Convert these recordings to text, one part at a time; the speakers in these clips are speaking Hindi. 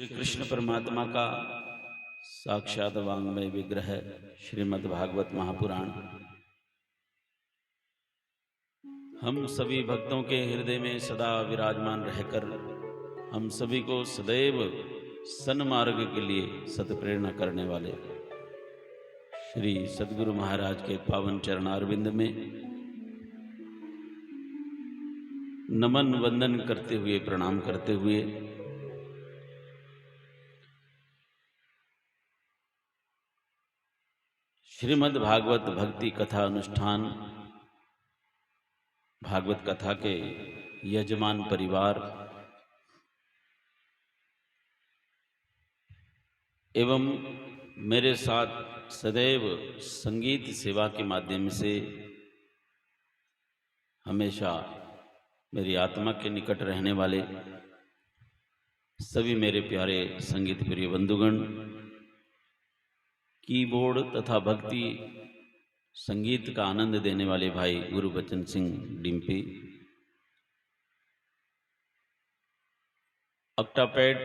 श्री कृष्ण परमात्मा का साक्षात वांग्मय विग्रह श्रीमद् भागवत महापुराण हम सभी भक्तों के हृदय में सदा विराजमान रहकर हम सभी को सदैव सन्मार्ग के लिए सत्प्रेरणा करने वाले श्री सद्गुरु महाराज के पावन चरणारविंद में नमन वंदन करते हुए प्रणाम करते हुए श्रीमद् भागवत भक्ति कथा अनुष्ठान भागवत कथा के यजमान परिवार एवं मेरे साथ सदैव संगीत सेवा के माध्यम से हमेशा मेरी आत्मा के निकट रहने वाले सभी मेरे प्यारे संगीत प्रिय बंधुगण, कीबोर्ड तथा भक्ति संगीत का आनंद देने वाले भाई गुरुबचन सिंह डिम्पी, ऑक्टापैड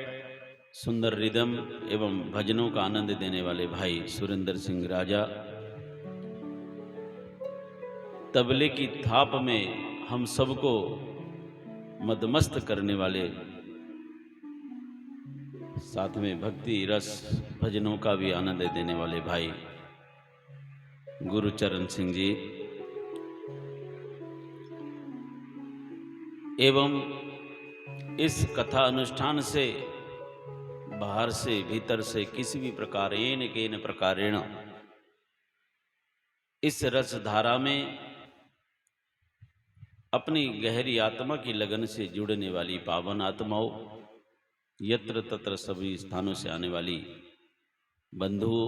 सुंदर रिदम एवं भजनों का आनंद देने वाले भाई सुरेंद्र सिंह राजा, तबले की थाप में हम सबको मदमस्त करने वाले, साथ में भक्ति रस भजनों का भी आनंद देने वाले भाई गुरुचरण सिंह जी एवं इस कथा अनुष्ठान से बाहर से भीतर से किसी भी प्रकार येन केन प्रकारेण इस रस धारा में अपनी गहरी आत्मा की लगन से जुड़ने वाली पावन आत्माओं, यत्र तत्र सभी स्थानों से आने वाली बंधुओं,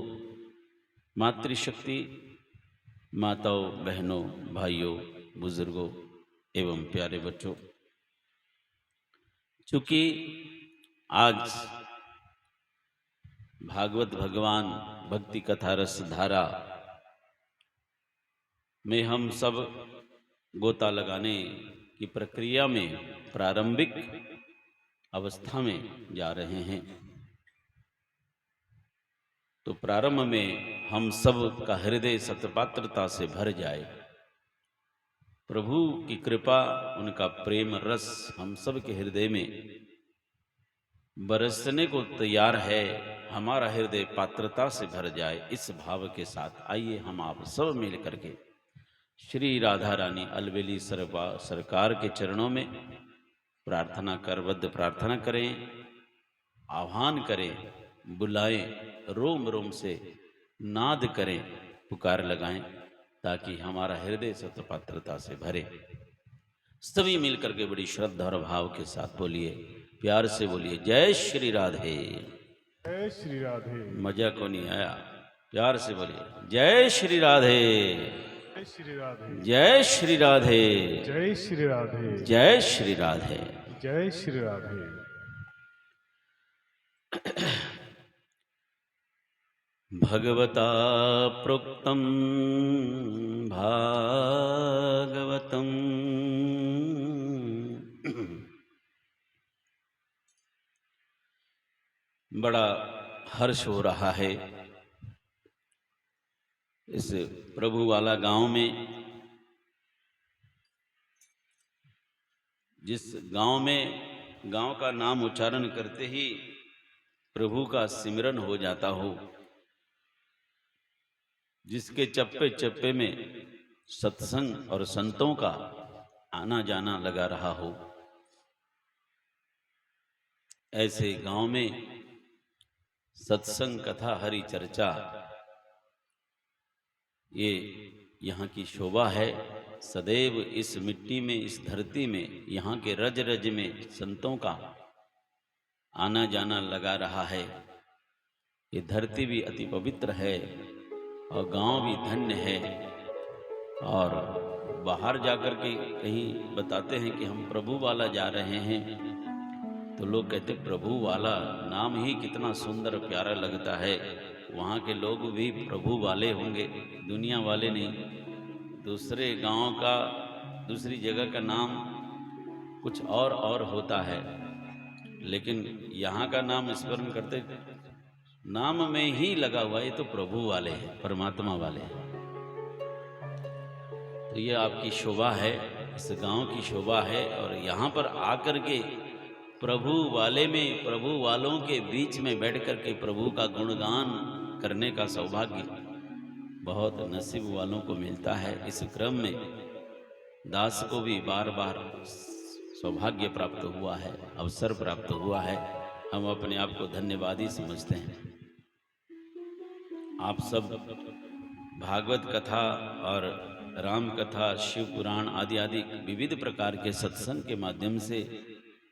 मातृशक्ति, माताओं, बहनों, भाइयों, बुजुर्गों एवं प्यारे बच्चों, चूंकि आज भागवत भगवान भक्ति कथा रस धारा में हम सब गोता लगाने की प्रक्रिया में प्रारंभिक अवस्था में जा रहे हैं, तो प्रारंभ में हम सब का हृदय सत्पात्रता से भर जाए। प्रभु की कृपा, उनका प्रेम रस हम सब के हृदय में बरसने को तैयार है, हमारा हृदय पात्रता से भर जाए। इस भाव के साथ आइए हम आप सब मिल करके श्री राधा रानी अलवेली सरकार के चरणों में प्रार्थना करबद्ध प्रार्थना करें, आह्वान करें, बुलाएं, रोम रोम से नाद करें, पुकार लगाएं, ताकि हमारा हृदय सत्पात्रता से भरे। सभी मिलकर के बड़ी श्रद्धा और भाव के साथ बोलिए, प्यार से बोलिए, जय श्री राधे। जय श्री राधे। मजा को नहीं आया, प्यार से बोलिए, जय श्री राधे, जय श्री राधे। जय श्री राधे, जय श्री राधे। जय श्री राधे। जय श्री राधे। भगवता प्रोक्तं भागवतम् बड़ा हर्ष हो रहा है इस प्रभु वाला गांव में, जिस गांव में गांव का नाम उच्चारण करते ही प्रभु का सिमरन हो जाता हो, जिसके चप्पे चप्पे में सत्संग और संतों का आना जाना लगा रहा हो, ऐसे गांव में सत्संग कथा हरि चर्चा ये यहाँ की शोभा है। सदैव इस मिट्टी में, इस धरती में, यहाँ के रज रज में संतों का आना जाना लगा रहा है। ये धरती भी अति पवित्र है और गांव भी धन्य है। और बाहर जाकर के कहीं बताते हैं कि हम प्रभु वाला जा रहे हैं, तो लोग कहते प्रभु वाला नाम ही कितना सुंदर प्यारा लगता है। वहाँ के लोग भी प्रभु वाले होंगे, दुनिया वाले नहीं। दूसरे गांव का, दूसरी जगह का नाम कुछ और होता है। लेकिन यहाँ का नाम स्मरण करते, नाम में ही लगा हुआ, ये तो प्रभु वाले हैं, परमात्मा वाले हैं। तो ये आपकी शोभा है, इस गांव की शोभा है। और यहाँ पर आकर के प्रभु वाले में, प्रभु वालों के बीच में बैठ कर के प्रभु का गुणगान करने का सौभाग्य बहुत नसीब वालों को मिलता है। इस क्रम में दास को भी बार बार सौभाग्य प्राप्त हुआ है, अवसर प्राप्त हुआ है। हम अपने आप को धन्यवादी समझते हैं। आप सब भागवत कथा और राम कथा, शिव पुराण आदि आदि विविध प्रकार के सत्संग के माध्यम से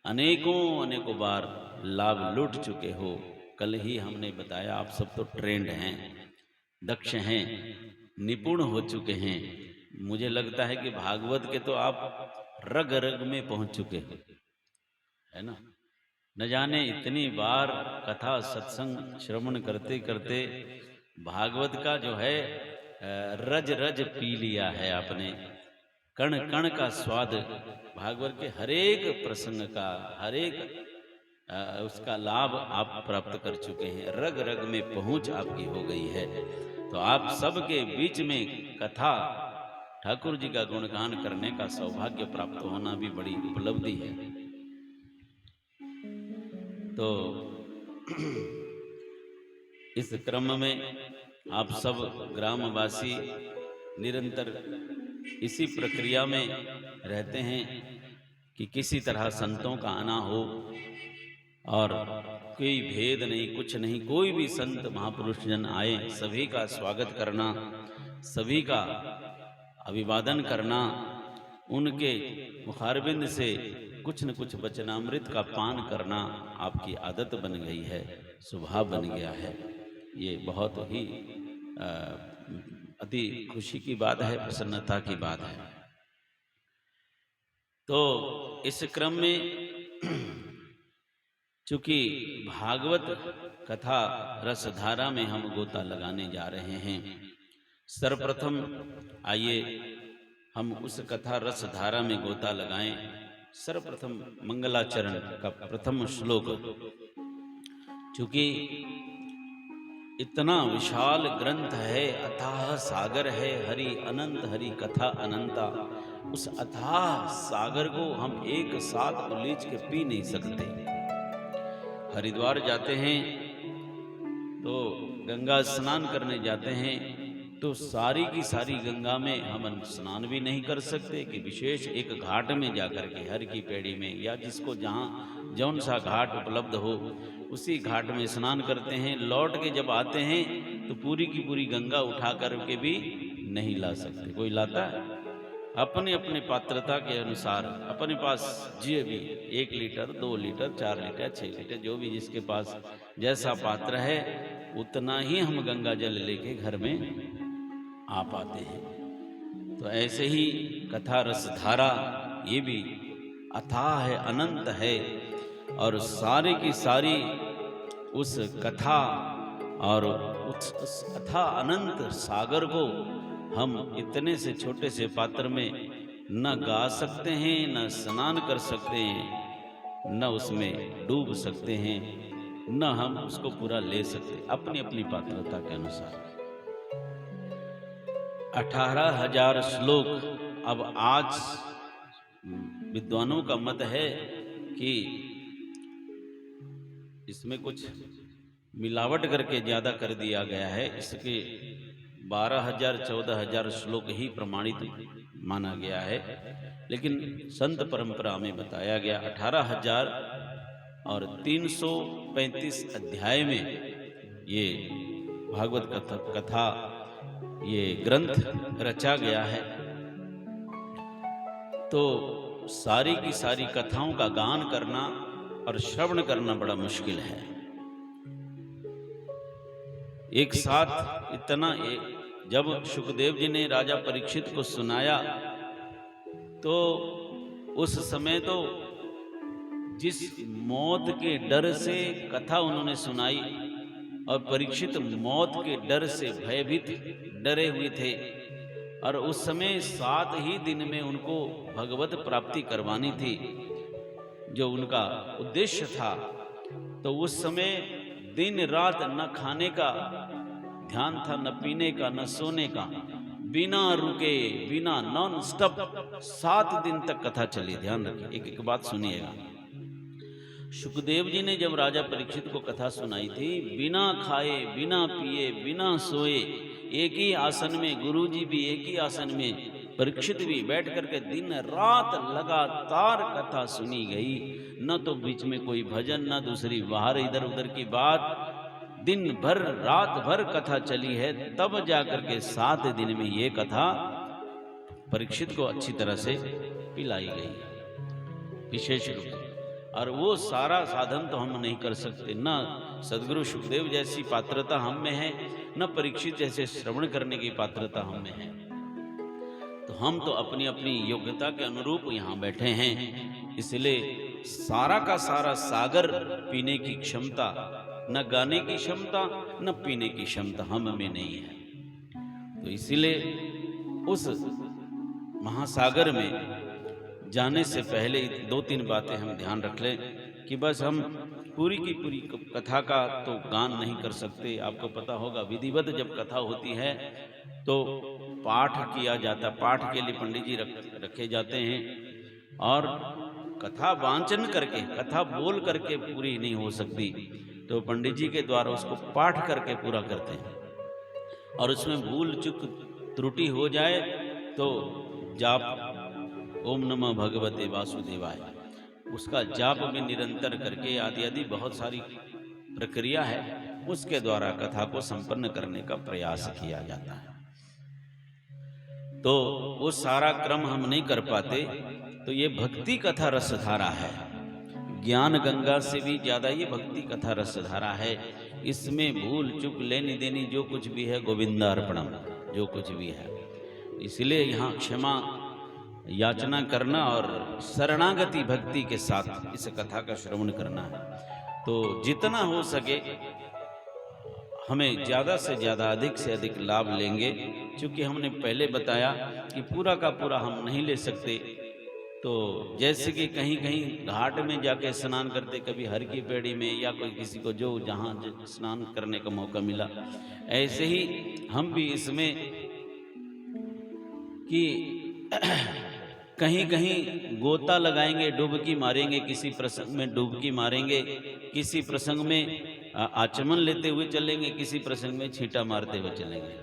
अनेकों बार लाभ लूट चुके हो। कल ही हमने बताया, आप सब तो ट्रेंड हैं, दक्ष हैं, निपुण हो चुके हैं। मुझे लगता है कि भागवत के तो आप रग रग में पहुंच चुके हो, है ना। न जाने इतनी बार कथा सत्संग श्रवण करते करते भागवत का जो है रज रज पी लिया है आपने। कण कण का स्वाद भागवत के हरेक प्रसंग का, हरेक उसका लाभ आप प्राप्त कर चुके हैं। रग रग में पहुंच आपकी हो गई है। तो आप सबके बीच में कथा, ठाकुर जी का गुणगान करने का सौभाग्य प्राप्त होना भी बड़ी उपलब्धि है। तो इस क्रम में आप सब ग्रामवासी निरंतर इसी प्रक्रिया में रहते हैं कि किसी तरह संतों का आना हो, और कोई भेद नहीं, कुछ नहीं। कोई भी संत महापुरुष जन आए, सभी का स्वागत करना, सभी का अभिवादन करना, उनके मुखारबिंद से कुछ न कुछ वचनामृत का पान करना आपकी आदत बन गई है, स्वभाव बन गया है। ये बहुत ही अति खुशी की बात है, प्रसन्नता की बात है। तो इस क्रम में चूंकि भागवत कथा रसधारा में हम गोता लगाने जा रहे हैं, सर्वप्रथम आइए हम उस कथा रसधारा में गोता लगाएं। सर्वप्रथम मंगलाचरण का प्रथम श्लोक, चूंकि इतना विशाल ग्रंथ है, अथाह सागर है, हरि अनंत, हरि कथा अनंता। उस अथाह सागर को हम एक साथ उलीच के पी नहीं सकते। हरिद्वार जाते हैं तो गंगा स्नान करने जाते हैं, तो सारी की सारी गंगा में हम स्नान भी नहीं कर सकते कि विशेष एक घाट में जाकर के, हर की पेड़ी में, या जिसको जहाँ जौन सा घाट उपलब्ध हो उसी घाट में स्नान करते हैं। लौट के जब आते हैं तो पूरी की पूरी गंगा उठा करके भी नहीं ला सकते। कोई लाता है अपने अपने पात्रता के अनुसार, अपने पास जिए भी 1 लीटर 2 लीटर 4 लीटर 6 लीटर, जो भी जिसके पास जैसा पात्र है उतना ही हम गंगा जल लेके घर में आ पाते हैं। तो ऐसे ही कथा रसधारा ये भी अथाह है, अनंत है, और सारे की सारी उस कथा और उस अथाह अनंत सागर को हम इतने से छोटे से पात्र में न गा सकते हैं, न स्नान कर सकते हैं, न उसमें डूब सकते हैं, न हम उसको पूरा ले सकते, अपनी अपनी पात्रता के अनुसार। 18,000 श्लोक। अब आज विद्वानों का मत है कि इसमें कुछ मिलावट करके ज्यादा कर दिया गया है, इसके 12,000 14,000 श्लोक ही प्रमाणित माना गया है। लेकिन संत परंपरा में बताया गया 18,000 और 335 अध्याय में ये भागवत कथा ये ग्रंथ रचा गया है। तो सारी की सारी कथाओं का गान करना और श्रवण करना बड़ा मुश्किल है। एक साथ इतना जब शुकदेव जी ने राजा परीक्षित को सुनाया तो उस समय तो जिस मौत के डर से कथा उन्होंने सुनाई, और परीक्षित मौत के डर से भयभीत डरे हुए थे, और उस समय 7 ही दिन में उनको भगवत प्राप्ति करवानी थी। जो उनका उद्देश्य था, तो उस समय दिन रात न खाने का ध्यान था, न पीने का, न सोने का, बिना रुके, बिना नॉन स्टॉप 7 दिन तक कथा चली। ध्यान रखिए, एक एक बात सुनिएगा। सुखदेव जी ने जब राजा परीक्षित को कथा सुनाई थी, बिना खाए, बिना पिए, बिना सोए, एक ही आसन में, गुरु जी भी एक ही आसन में, परीक्षित भी बैठ करके दिन रात लगातार कथा सुनी गई। न तो बीच में कोई भजन, न दूसरी बाहर इधर उधर की बात, दिन भर रात भर कथा चली है। तब जाकर के 7 दिन में ये कथा परीक्षित को अच्छी तरह से पिलाई गई विशेष रूप से। और वो सारा साधन तो हम नहीं कर सकते, न सदगुरु सुखदेव जैसी पात्रता हम में है, न परीक्षित जैसे श्रवण करने की पात्रता हम में है। तो हम तो अपनी अपनी योग्यता के अनुरूप यहाँ बैठे हैं, इसलिए सारा का सारा सागर पीने की क्षमता, न गाने की क्षमता, न पीने की क्षमता हम में नहीं है। तो इसीलिए उस महासागर में जाने से पहले 2-3 बातें हम ध्यान रख लें कि बस हम पूरी की पूरी कथा का तो गान नहीं कर सकते। आपको पता होगा, विधिवत जब कथा होती है तो पाठ किया जाता, पाठ के लिए पंडित जी रखे जाते हैं, और कथा वांचन करके, कथा बोल करके पूरी नहीं हो सकती, तो पंडित जी के द्वारा उसको पाठ करके पूरा करते हैं। और उसमें भूल चूक त्रुटि हो जाए तो जाप ओम नमः भगवते वासुदेवाय, उसका जाप में निरंतर करके आदि आदि बहुत सारी प्रक्रिया है, उसके द्वारा कथा को संपन्न करने का प्रयास किया जाता है। तो वो सारा क्रम हम नहीं कर पाते, तो ये भक्ति कथा रसधारा है। ज्ञान गंगा से भी ज्यादा ये भक्ति कथा रसधारा है। इसमें भूल चूक लेनी देनी जो कुछ भी है गोविंदार्पणम, जो कुछ भी है। इसलिए यहाँ क्षमा याचना करना और शरणागति भक्ति के साथ इस कथा का श्रवण करना है। तो जितना हो सके हमें ज़्यादा से ज़्यादा, अधिक से अधिक लाभ लेंगे, क्योंकि हमने पहले बताया कि पूरा का पूरा हम नहीं ले सकते। तो जैसे कि कहीं कहीं घाट में जाके स्नान करते, कभी हर की पेड़ी में, या कोई किसी को जो जहाँ स्नान करने का मौका मिला, ऐसे ही हम भी इसमें कि कहीं कहीं गोता लगाएंगे, डुबकी मारेंगे, किसी प्रसंग में डुबकी मारेंगे, किसी प्रसंग में आचमन लेते हुए चलेंगे, किसी प्रसंग में छींटा मारते हुए चलेंगे,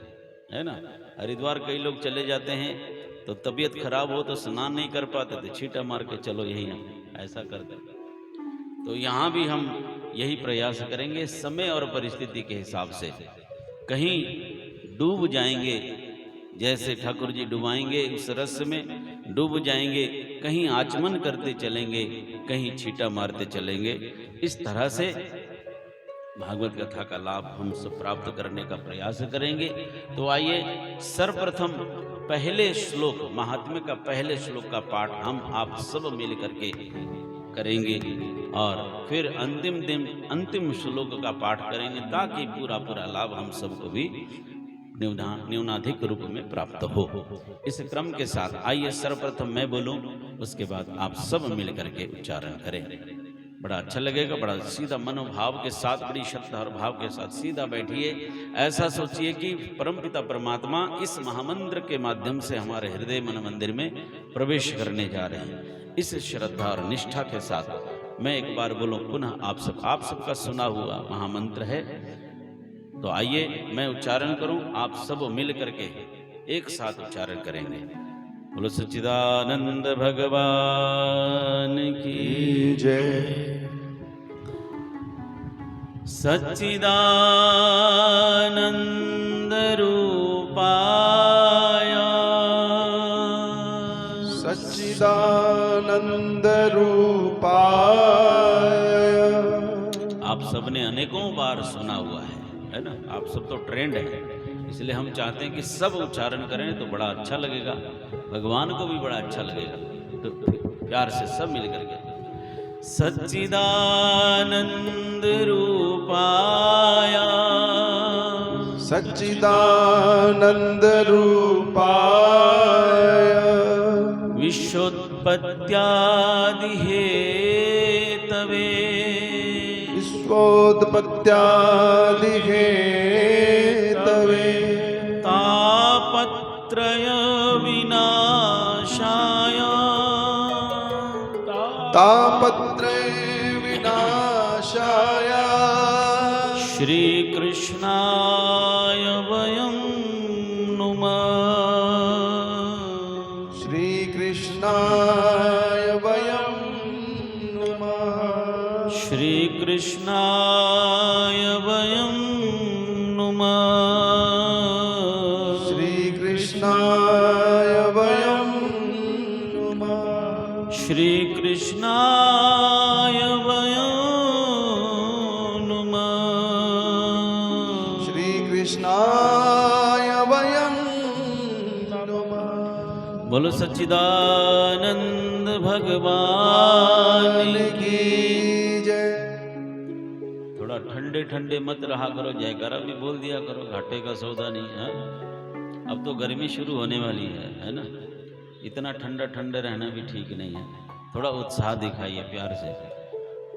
है ना। हरिद्वार कई लोग चले जाते हैं तो तबीयत खराब हो तो स्नान नहीं कर पाते, तो छींटा मार के चलो, यही हम ऐसा करते। तो यहाँ भी हम यही प्रयास करेंगे, समय और परिस्थिति के हिसाब से। कहीं डूब जाएंगे, जैसे ठाकुर जी डुबाएंगे उस रस में डूब जाएंगे, कहीं आचमन करते चलेंगे, कहीं छींटा मारते चलेंगे। इस तरह से भागवत कथा का लाभ हम सब प्राप्त करने का प्रयास करेंगे। तो आइए सर्वप्रथम पहले श्लोक, महात्म्य का पहले श्लोक का पाठ हम आप सब मिल करके करेंगे, और फिर अंतिम दिन अंतिम श्लोक का पाठ करेंगे, ताकि पूरा पूरा लाभ हम सबको भी न्यूनाधिक रूप में प्राप्त हो। इस क्रम के साथ आइए सर्वप्रथम मैं बोलूं, उसके बाद आप सब मिल करके उच्चारण करें। बड़ा अच्छा लगेगा। बड़ा सीधा मनोभाव के साथ, बड़ी श्रद्धा और भाव के साथ सीधा बैठिए। ऐसा सोचिए कि परमपिता परमात्मा इस महामंत्र के माध्यम से हमारे हृदय मन मंदिर में प्रवेश करने जा रहे हैं। इस श्रद्धा और निष्ठा के साथ मैं एक बार बोलूं पुनः आप सबका सुना हुआ महामंत्र है। तो आइए मैं उच्चारण करूं, आप सब मिल करके एक साथ उच्चारण करेंगे। बोलो सच्चिदानंद भगवान की जय। सच्चिदानंद रूपाय, सच्चिदानंद रूपाय। आप सबने अनेकों बार सुना हुआ है ना। आप सब तो ट्रेंड है, इसलिए हम चाहते हैं कि सब उच्चारण करें तो बड़ा अच्छा लगेगा, भगवान को भी बड़ा अच्छा लगेगा। तो प्यार से सब मिल करके सच्चिदानंद रूपाय, सच्चिदानंद रूपाय, विश्वोत्पत्त्यादि हेतवे, विश्वोत्पत्त्यादिहेतवे तापत्रय विनाशाय तापत्रय विनाशाय श्री कृष्णाय वयं नुमः श्री कृष्णाय वयं नुमः श्री कृष्णाय वयं नुमः श्री कृष्णाय वयं नुमः श्री कृष्णाय वयं नुमः श्री कृष्णाय वयं नुमः बोलो सच्चिदानंद भगवान की। जय। थोड़ा ठंडे ठंडे मत रहा करो, जयकारा भी बोल दिया करो, घाटे का सौदा नहीं है। अब तो गर्मी शुरू होने वाली है ना। इतना ठंडा ठंडा रहना भी ठीक नहीं है, थोड़ा उत्साह दिखाइए प्यार से।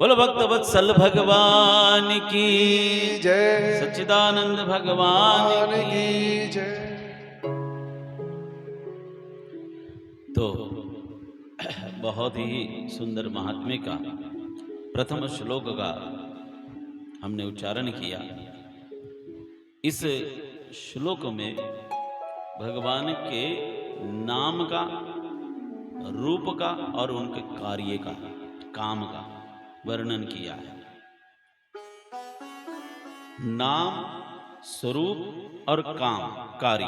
बोलो भक्त वत्सल भगवान की जय। सच्चिदानंद भगवान की। जय। तो बहुत ही सुंदर महात्म्य का प्रथम श्लोक का हमने उच्चारण किया। इस श्लोक में भगवान के नाम का, रूप का और उनके कार्य का, काम का वर्णन किया है। नाम, स्वरूप और काम, कार्य,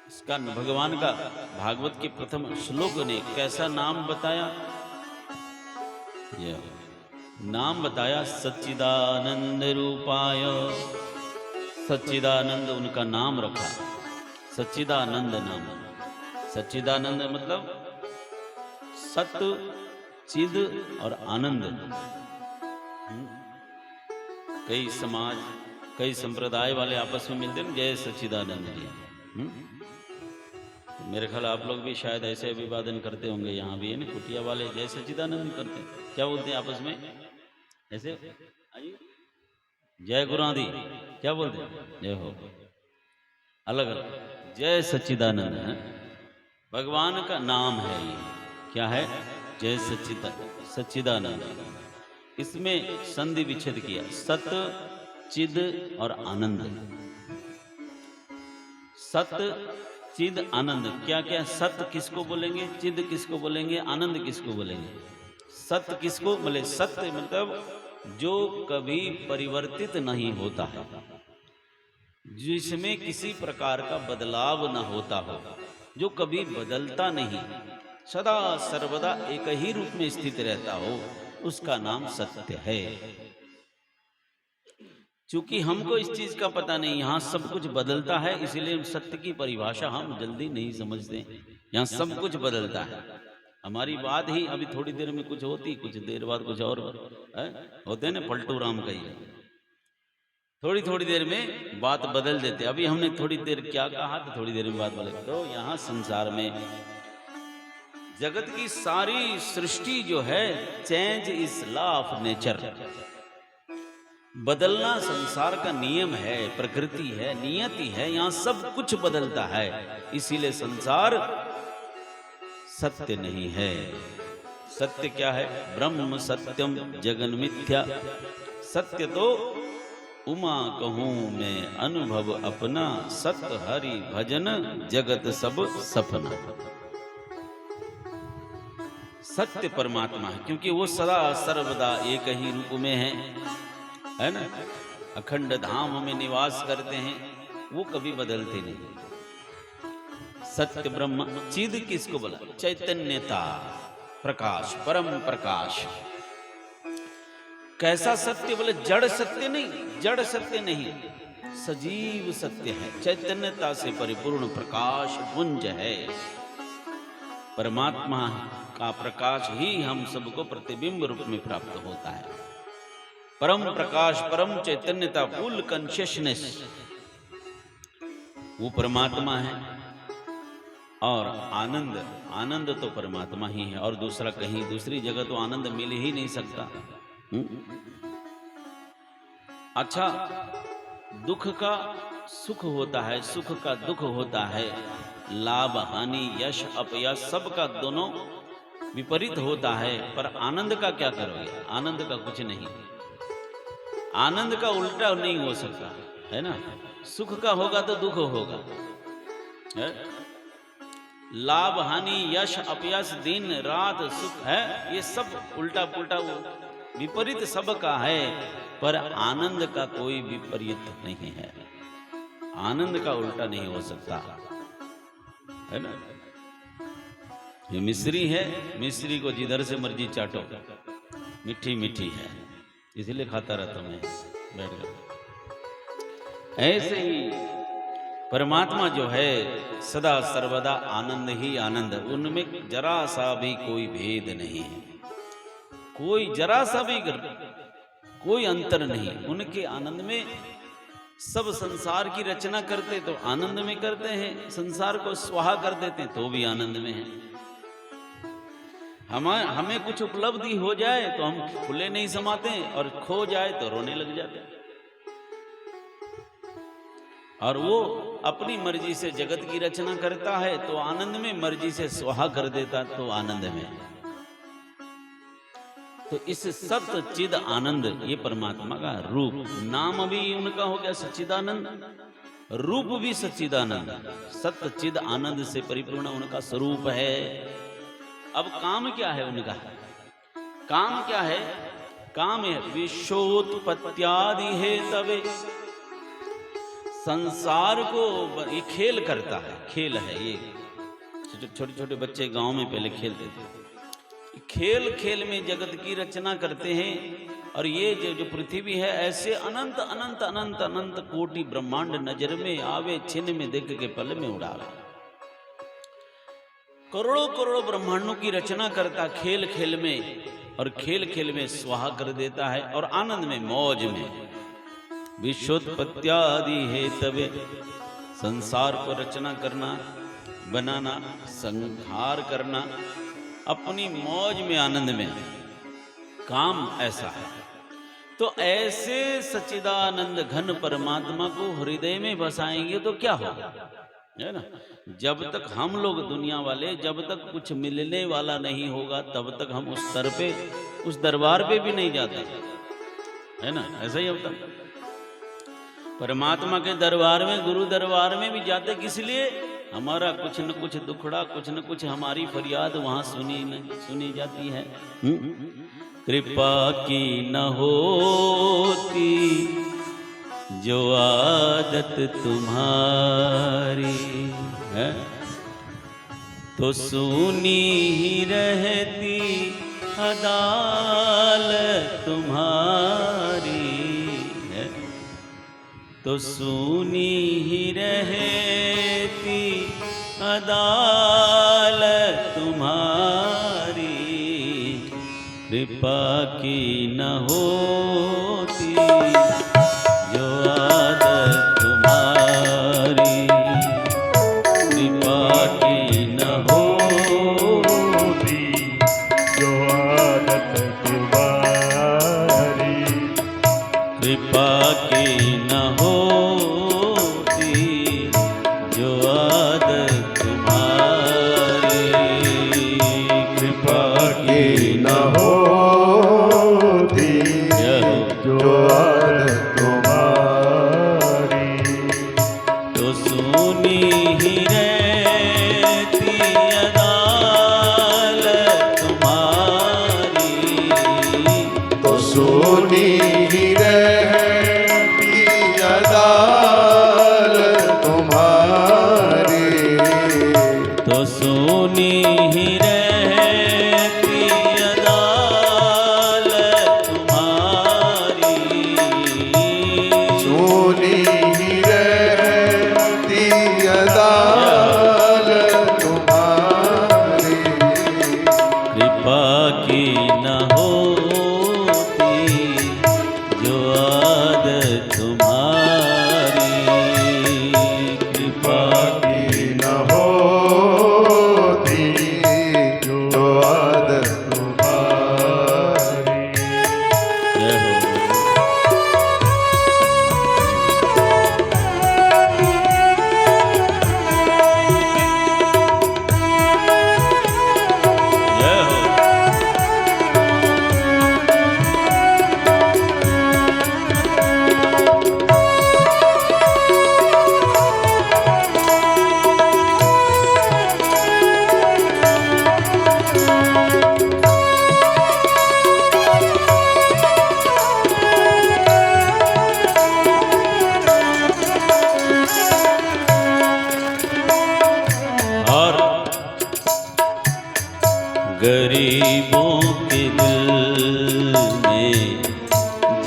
इसका भगवान का भागवत के प्रथम श्लोक ने कैसा नाम बताया? यह नाम बताया सच्चिदानंद रूपाय। सच्चिदानंद उनका नाम रखा, सच्चिदानंद नाम। सच्चिदानंद मतलब सत्य, चिद और आनंद। कई समाज, कई संप्रदाय वाले आपस में मिलते हैं, जय सच्चिदानंद जी। मेरे ख्याल आप लोग भी शायद ऐसे अभिवादन करते होंगे, यहाँ भी है ना, कुटिया वाले जय सच्चिदानंद करते हैं। क्या बोलते हैं आपस में ऐसे? जय गुरादी क्या बोलते हैं? जय हो। अलग अलग जय सच्चिदानंद है, भगवान का नाम है ये। क्या है? जय सच्चिदानंद। इसमें संधि विच्छेद किया, सत, चिद और आनंद। सत, चिद, आनंद। क्या क्या? सत्य किसको बोलेंगे, चिद किसको बोलेंगे, आनंद किसको बोलेंगे? सत्य किसको बोले? सत्य मतलब जो कभी परिवर्तित नहीं होता है, जिसमें किसी प्रकार का बदलाव न होता हो, जो कभी बदलता नहीं, सदा सर्वदा एक ही रूप में स्थित रहता हो, उसका नाम सत्य है। चूंकि हमको इस चीज का पता नहीं, यहाँ सब कुछ बदलता है, इसीलिए सत्य की परिभाषा हम जल्दी नहीं समझते। यहाँ सब कुछ बदलता है। हमारी बात ही अभी थोड़ी देर में कुछ होती, कुछ देर बाद कुछ और होते हैं ना, पलटू राम कही। थोड़ी थोड़ी देर में बात बदल देते। अभी हमने थोड़ी देर क्या कहा तो थोड़ी देर में बात बदल। तो यहाँ संसार में जगत की सारी सृष्टि जो है, change is law of nature. बदलना संसार का नियम है, प्रकृति है, नियति है। यहाँ सब कुछ बदलता है, इसीलिए संसार सत्य नहीं है। सत्य क्या है? ब्रह्म सत्यम जगन मिथ्या। सत्य तो उमा कहूं मैं अनुभव अपना, सत्य हरि भजन जगत सब सपना। सत्य परमात्मा है, क्योंकि वो सदा सर्वदा एक ही रूप में है ना, अखंड धाम में निवास करते हैं, वो कभी बदलते नहीं। सत्य ब्रह्म। चिद किसको बोला? चैतन्यता, प्रकाश, परम प्रकाश। कैसा सत्य बोले? जड़ सत्य नहीं, जड़ सत्य नहीं, सजीव सत्य है, चैतन्यता से परिपूर्ण प्रकाश पुंज है। परमात्मा का प्रकाश ही हम सबको प्रतिबिंब रूप में प्राप्त होता है। परम प्रकाश, परम चैतन्यता, फुल कॉन्शियसनेस, वो परमात्मा है। और आनंद, आनंद तो परमात्मा ही है, और दूसरा कहीं दूसरी जगह तो आनंद मिल ही नहीं सकता। अच्छा, दुख का सुख होता है, सुख का दुख होता है, लाभ हानि यश अपयश सबका दोनों विपरीत होता है, पर आनंद का क्या करोगे? आनंद का कुछ नहीं, आनंद का उल्टा नहीं हो सकता है ना। सुख का होगा तो दुख होगा है? लाभ हानि यश अपयश दिन रात सुख है, ये सब उल्टा पुल्टा विपरीत सबका है, पर आनंद का कोई विपरीत नहीं है, आनंद का उल्टा नहीं हो सकता है ना। ये मिश्री है, मिश्री को जिधर से मर्जी चाटो, मीठी मीठी है, इसलिए खाता रहता मैं बैठ कर। ऐसे ही परमात्मा जो है सदा सर्वदा आनंद ही आनंद, उनमें जरा सा भी कोई भेद नहीं है, कोई जरा सा भी कोई अंतर नहीं उनके आनंद में। सब संसार की रचना करते तो आनंद में करते हैं, संसार को स्वाहा कर देते हैं तो भी आनंद में है। हमें कुछ उपलब्धि हो जाए तो हम फूले नहीं समाते, और खो जाए तो रोने लग जाते हैं। और वो अपनी मर्जी से जगत की रचना करता है तो आनंद में, मर्जी से स्वाहा कर देता तो आनंद में। तो इस सत्य चिद आनंद, ये परमात्मा का रूप, नाम भी उनका हो गया सच्चिदानंद, रूप भी सच्चिदानंद, सत्य चिद आनंद से परिपूर्ण उनका स्वरूप है। अब काम क्या है उनका? काम क्या है? काम है विश्वोत्पत्त्यादि है तवे, संसार को ये खेल करता है, खेल है ये। छोटे छोटे बच्चे गांव में पहले खेलते थे, खेल खेल में जगत की रचना करते हैं। और ये जो पृथ्वी है ऐसे अनंत अनंत अनंत अनंत कोटि ब्रह्मांड नजर में आवे, छिन्न में देख के पल में उड़ावे, करोड़ों करोड़ों ब्रह्मांडों की रचना करता खेल खेल में, और खेल खेल में स्वाहा कर देता है, और आनंद में मौज में। विश्वोत्पत्त्यादि है तवे, संसार को रचना करना, बनाना, संहार करना, अपनी मौज में आनंद में, काम ऐसा है। तो ऐसे सच्चिदानंद घन परमात्मा को हृदय में बसाएंगे तो क्या होगा, है ना। जब तक हम लोग दुनिया वाले, जब तक कुछ मिलने वाला नहीं होगा, तब तक हम उस स्तर पे, उस दरबार पे भी नहीं जाते, है ना। ऐसा ही होता, परमात्मा के दरबार में, गुरु दरबार में भी जाते किस लिए? हमारा कुछ न कुछ दुखड़ा, कुछ न कुछ हमारी फरियाद वहां सुनी जाती है। कृपा की न होती जो आदत तुम्हारी है, तो सुनी ही रहती अदालत तुम्हारी है, तो सुनी ही रहती अदालत तुम्हारी। कृपा की न होती जो आदत तुम्हारी, कृपा की न होती जो आदत तुम्हारी, कृपा की न होती जो आदत तुम्हारी, कृपा की न होती जो आदत तुम्हारी, तो सुनी ही रहती अदालत तुम्हारी, तो सुनी ही रहती अदालत तुम्हारी, तो सुनी ही रहती अदालत तुम्हारी, सुनी ही रहती अदालत तुम्हारी, कृपा की न होती जो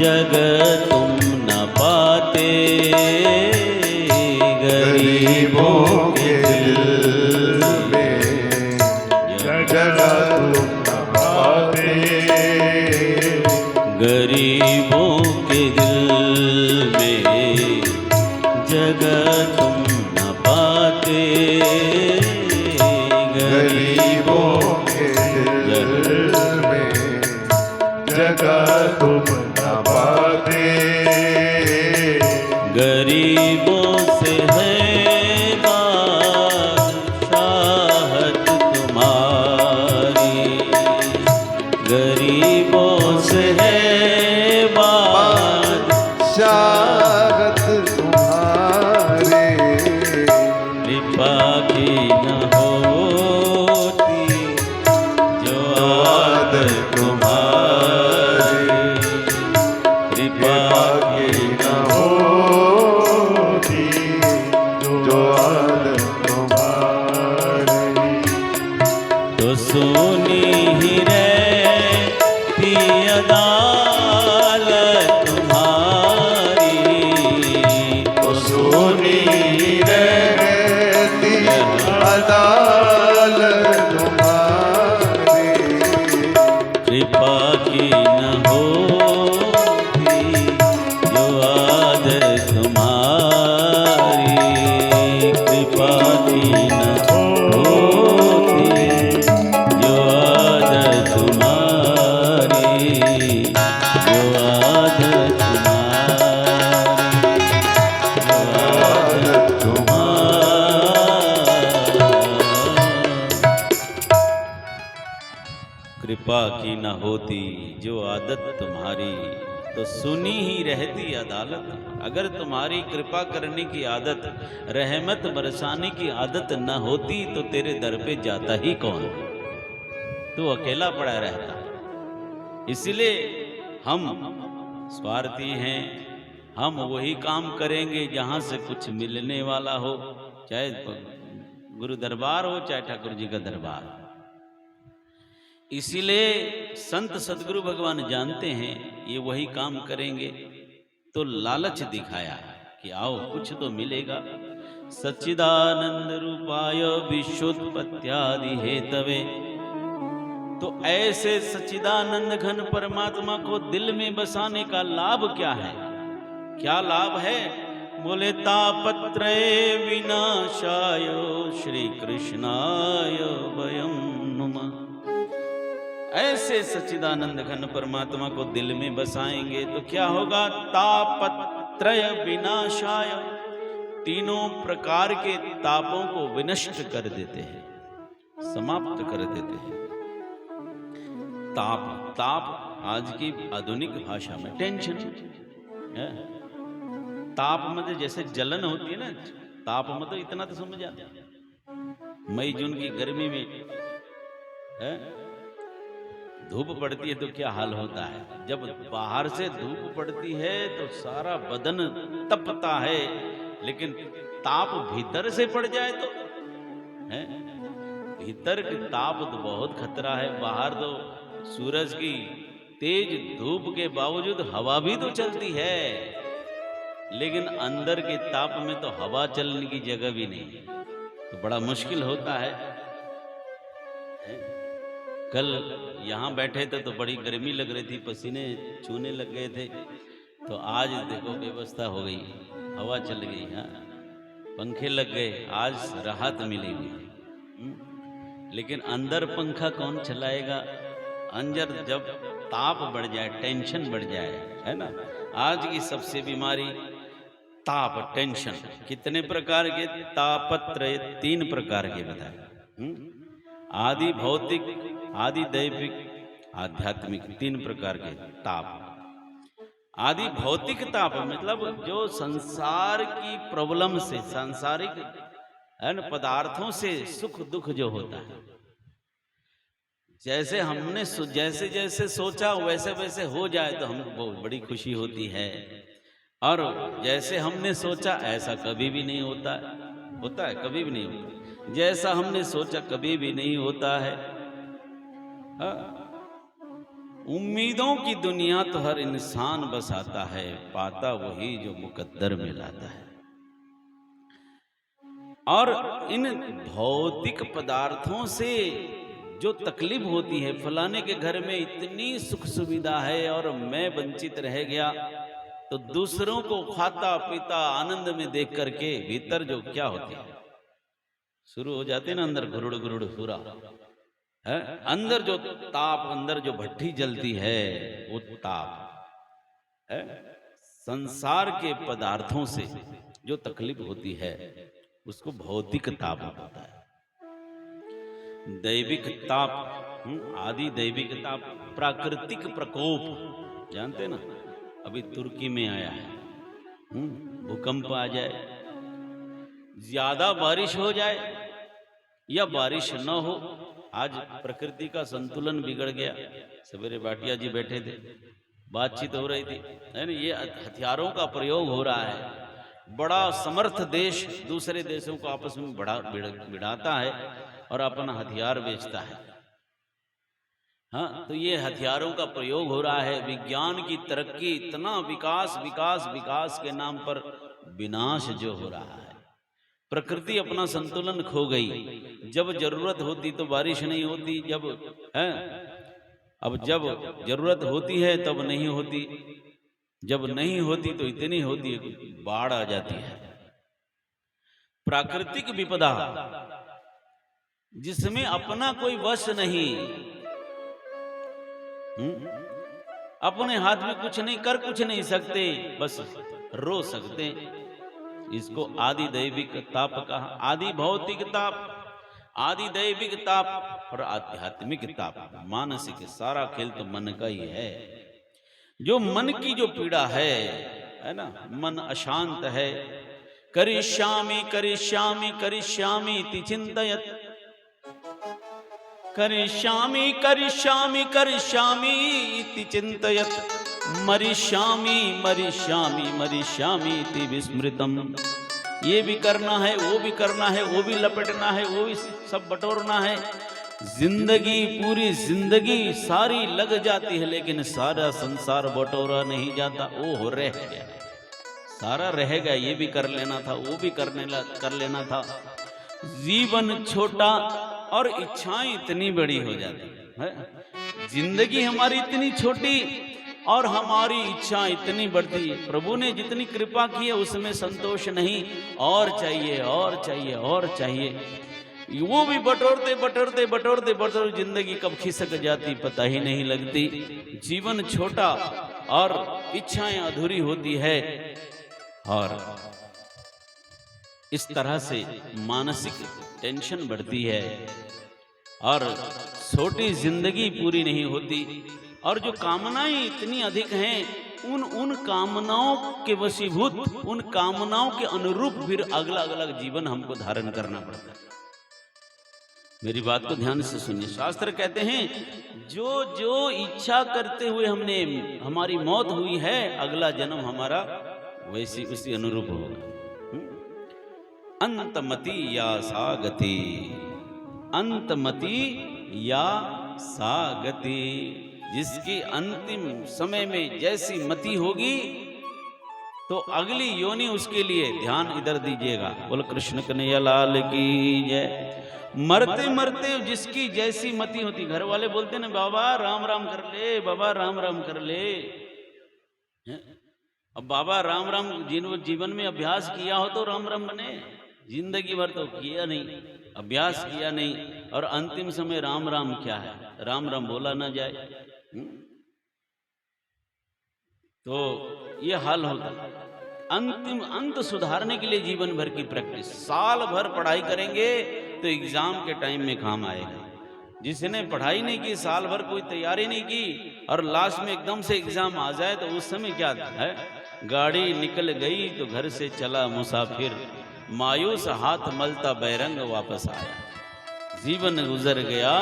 जग तुम न पाते, गरीबों के दिल में जगह तुम न पाते, गरीबों के दिल में जगह तुम न पाते, गरीबों के दिल में जगह तुम न पाते, गरीबों से है बादशाहत तुम्हारी, गरीबों से है शागत तुम्हारे, कृपा की न होती जो आदत तुम्हारी, कृपा की न होती जो आदत तुम्हारी, तो सुनी ही रहती अदालत तुम्हारी, तो सुनी रहती अदालत तुम्हारी, कृपा की न होती जो आदत तुम्हारी, कृपा की न होती जो आदत तुम्हारी, जो आदत कृपा की न होती जो आदत तुम्हारी, तो सुनी ही रहती अदालत। अगर तुम्हारी कृपा करने की आदत, रहमत बरसाने की आदत न होती तो तेरे दर पे जाता ही कौन, तू अकेला पड़ा रहता। इसलिए हम स्वार्थी हैं, हम वही काम करेंगे जहां से कुछ मिलने वाला हो, चाहे गुरु दरबार हो चाहे ठाकुर जी का दरबार। इसीलिए संत सदगुरु भगवान जानते हैं ये वही काम करेंगे, तो लालच दिखाया कि आओ कुछ तो मिलेगा। सच्चिदानंद रूपाय विश्वोत्पत्त्यादि हेतवे, तो ऐसे सच्चिदानंद घन परमात्मा को दिल में बसाने का लाभ क्या है? क्या लाभ है? बोले तापत्रय विनाशाय श्री कृष्णाय वयं नुमः। ऐसे सच्चिदानंद घन परमात्मा को दिल में बसाएंगे तो क्या होगा? तापत्रय विनाशाय, तीनों प्रकार के तापों को विनष्ट कर देते हैं, समाप्त कर देते हैं। ताप, ताप आज की आधुनिक भाषा में टेंशन है। ताप मतलब जैसे जलन होती है ना, ताप मतलब इतना तो समझ आते हैं। मई जून की गर्मी में है? धूप पड़ती है तो क्या हाल होता है? जब बाहर से धूप पड़ती है तो सारा बदन तपता है, लेकिन ताप भीतर से पड़ जाए तो है? भीतर की ताप तो बहुत खतरा है। बाहर तो सूरज की तेज धूप के बावजूद हवा भी तो चलती है, लेकिन अंदर के ताप में तो हवा चलने की जगह भी नहीं, तो बड़ा मुश्किल होता है। कल यहाँ बैठे थे तो बड़ी गर्मी लग रही थी, पसीने छूने लग गए थे, तो आज देखो व्यवस्था हो गई, हवा चल गई, हाँ पंखे लग गए, आज राहत मिली हुई। लेकिन अंदर पंखा कौन चलाएगा? अंदर जब ताप बढ़ जाए, टेंशन बढ़ जाए, है ना। आज की सबसे बीमारी ताप, टेंशन। कितने प्रकार के तापत्रय? 3 प्रकार के बताए। आदि भौतिक, आदि दैविक, आध्यात्मिक, 3 प्रकार के ताप। आदि भौतिक ताप मतलब जो संसार की प्रॉब्लम से, सांसारिक पदार्थों से सुख दुख जो होता है, जैसे हमने जैसे जैसे सोचा वैसे वैसे हो जाए तो हमको बहुत बड़ी खुशी होती है, और जैसे हमने सोचा ऐसा कभी भी नहीं होता है। होता है? कभी भी नहीं होता। जैसा हमने सोचा कभी भी नहीं होता है। उम्मीदों की दुनिया तो हर इंसान बसाता है, पाता वही जो मुकद्दर में लाता है। और इन भौतिक पदार्थों से जो तकलीफ होती है, फलाने के घर में इतनी सुख सुविधा है और मैं वंचित रह गया, तो दूसरों को खाता पीता आनंद में देख करके भीतर जो क्या होती है, शुरू हो जाते ना अंदर गुरुड़ गुरुड़ पूरा है, अंदर जो ताप, अंदर जो भट्टी जलती है वो ताप है। संसार के पदार्थों से जो तकलीफ होती है उसको भौतिक ताप होता है। दैविक ताप, आदि दैविक ताप, प्राकृतिक प्रकोप जानते ना, अभी तुर्की में आया है, भूकंप आ जाए, ज्यादा बारिश हो जाए या बारिश न हो, आज प्रकृति का संतुलन बिगड़ गया। सवेरे भाटिया जी बैठे थे, बातचीत हो रही थी, है ना, ये हथियारों का प्रयोग हो रहा है। बड़ा समर्थ देश दूसरे देशों को आपस में भिड़ाता है और अपना हथियार बेचता है। हाँ, तो ये हथियारों का प्रयोग हो रहा है। विज्ञान की तरक्की, इतना विकास विकास विकास के नाम पर विनाश जो हो रहा है। प्रकृति अपना संतुलन खो गई। जब जरूरत होती तो बारिश नहीं होती, जब है, अब जब जरूरत होती है तब नहीं होती, जब नहीं होती तो इतनी होती है बाढ़ आ जाती है। प्राकृतिक विपदा जिसमें अपना कोई वश नहीं, अपने हाथ में कुछ नहीं, कर कुछ नहीं सकते, बस रो सकते, इसको आदि दैविक ताप कहा। आदि भौतिक ताप, आदि दैविक ताप और आध्यात्मिक ताप, मानसिक। सारा खेल तो मन का ही है। जो मन की जो पीड़ा है ना, मन अशांत है। करिष्यामि करिष्यामि करिष्यामि इति चिन्तयत्, करिष्यामि करिष्यामि करिष्यामि इति चिन्तयत्, मरिष्यामि मरिष्यामि मरिष्यामि इति विस्मृतम्। ये भी करना है, वो भी करना है, वो भी लपेटना है, वो भी सब बटोरना है। जिंदगी, पूरी जिंदगी सारी लग जाती है, लेकिन सारा संसार बटोरा नहीं जाता। ओ रह गया, सारा रह गया। ये भी कर लेना था, वो भी कर लेना था। जीवन छोटा और इच्छाएं इतनी बड़ी हो जाती है। जिंदगी हमारी इतनी छोटी और हमारी इच्छा इतनी बढ़ती। प्रभु ने जितनी कृपा की है उसमें संतोष नहीं, और चाहिए और चाहिए और चाहिए। वो भी बटोरते बटोरते बटोरते बटोरते जिंदगी कब खिसक जाती पता ही नहीं लगती। जीवन छोटा और इच्छाएं अधूरी होती है, और इस तरह से मानसिक टेंशन बढ़ती है और छोटी जिंदगी पूरी नहीं होती। और जो कामनाएं इतनी अधिक हैं, उन कामनाओं के वशीभूत, उन कामनाओं के अनुरूप फिर अगला अलग जीवन हमको धारण करना पड़ता है। मेरी बात को ध्यान से सुनिए। शास्त्र कहते हैं जो जो इच्छा करते हुए हमारी मौत हुई है, अगला जन्म हमारा वैसी उसी अनुरूप होगा। अंतमति या सागति, अंतमति या सागति। जिसकी अंतिम समय में जैसी मति होगी तो अगली योनि उसके लिए। ध्यान इधर दीजिएगा। बोलो कृष्ण कन्हैया लाल की जय। मरते मरते जिसकी जैसी मति होती, घर वाले बोलते ना बाबा राम राम कर ले, बाबा राम राम कर ले। अब बाबा राम राम जीवन में अभ्यास किया हो तो राम राम बने, जिंदगी भर तो किया नहीं, अभ्यास किया नहीं, और अंतिम समय राम राम क्या है, राम राम बोला ना जाए तो ये हाल होता। अंत सुधारने के लिए जीवन भर की प्रैक्टिस। साल भर पढ़ाई करेंगे तो एग्जाम के टाइम में काम आएगा। जिसने पढ़ाई नहीं की, साल भर कोई तैयारी नहीं की, और लास्ट में एकदम से एग्जाम आ जाए तो उस समय क्या है, गाड़ी निकल गई तो घर से चला मुसाफिर, मायूस हाथ मलता बैरंग वापस आया। जीवन गुजर गया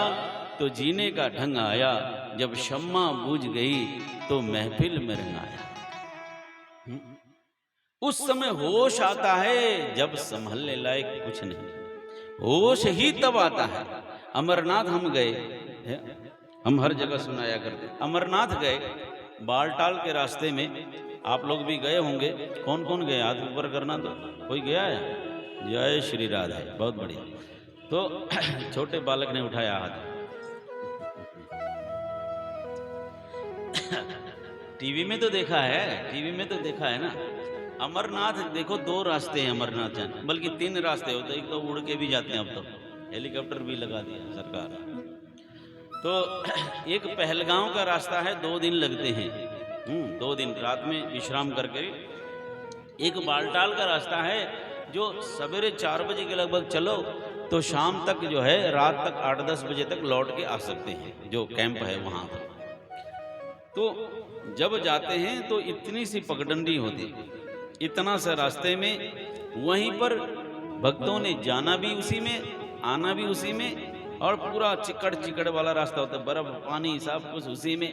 तो जीने का ढंग आया, जब शम्मा बुझ गई तो महफिल में रंग आया। उस समय होश आता है जब संभलने लायक कुछ नहीं। होश ही तब आता है। अमरनाथ हम गए, हम हर जगह सुनाया करते। अमरनाथ गए, बालटाल के रास्ते में, आप लोग भी गए होंगे। कौन कौन गए हाथ ऊपर करना, तो कोई गया है? जय श्री राधे, बहुत बढ़िया। तो छोटे बालक ने उठाया हाथ। टीवी में तो देखा है, टीवी में तो देखा है ना। अमरनाथ देखो, 2 रास्ते हैं अमरनाथ जाने, बल्कि 3 रास्ते होते हैं। एक तो उड़ के भी जाते हैं, अब तो हेलीकॉप्टर भी लगा दिया सरकार। तो एक पहलगांव का रास्ता है, 2 दिन लगते हैं। 2 दिन रात में विश्राम करके। एक बालटाल का रास्ता है जो सवेरे 4 बजे के लगभग चलो तो शाम तक जो है, रात तक 8-10 बजे तक लौट के आ सकते हैं, जो कैंप है वहाँ पर। तो जब जाते हैं तो इतनी सी पगडंडी होती, इतना सा रास्ते में, वहीं पर भक्तों ने जाना भी उसी में, आना भी उसी में, और पूरा चिकड़ वाला रास्ता होता है, बर्फ पानी सब कुछ उसी में।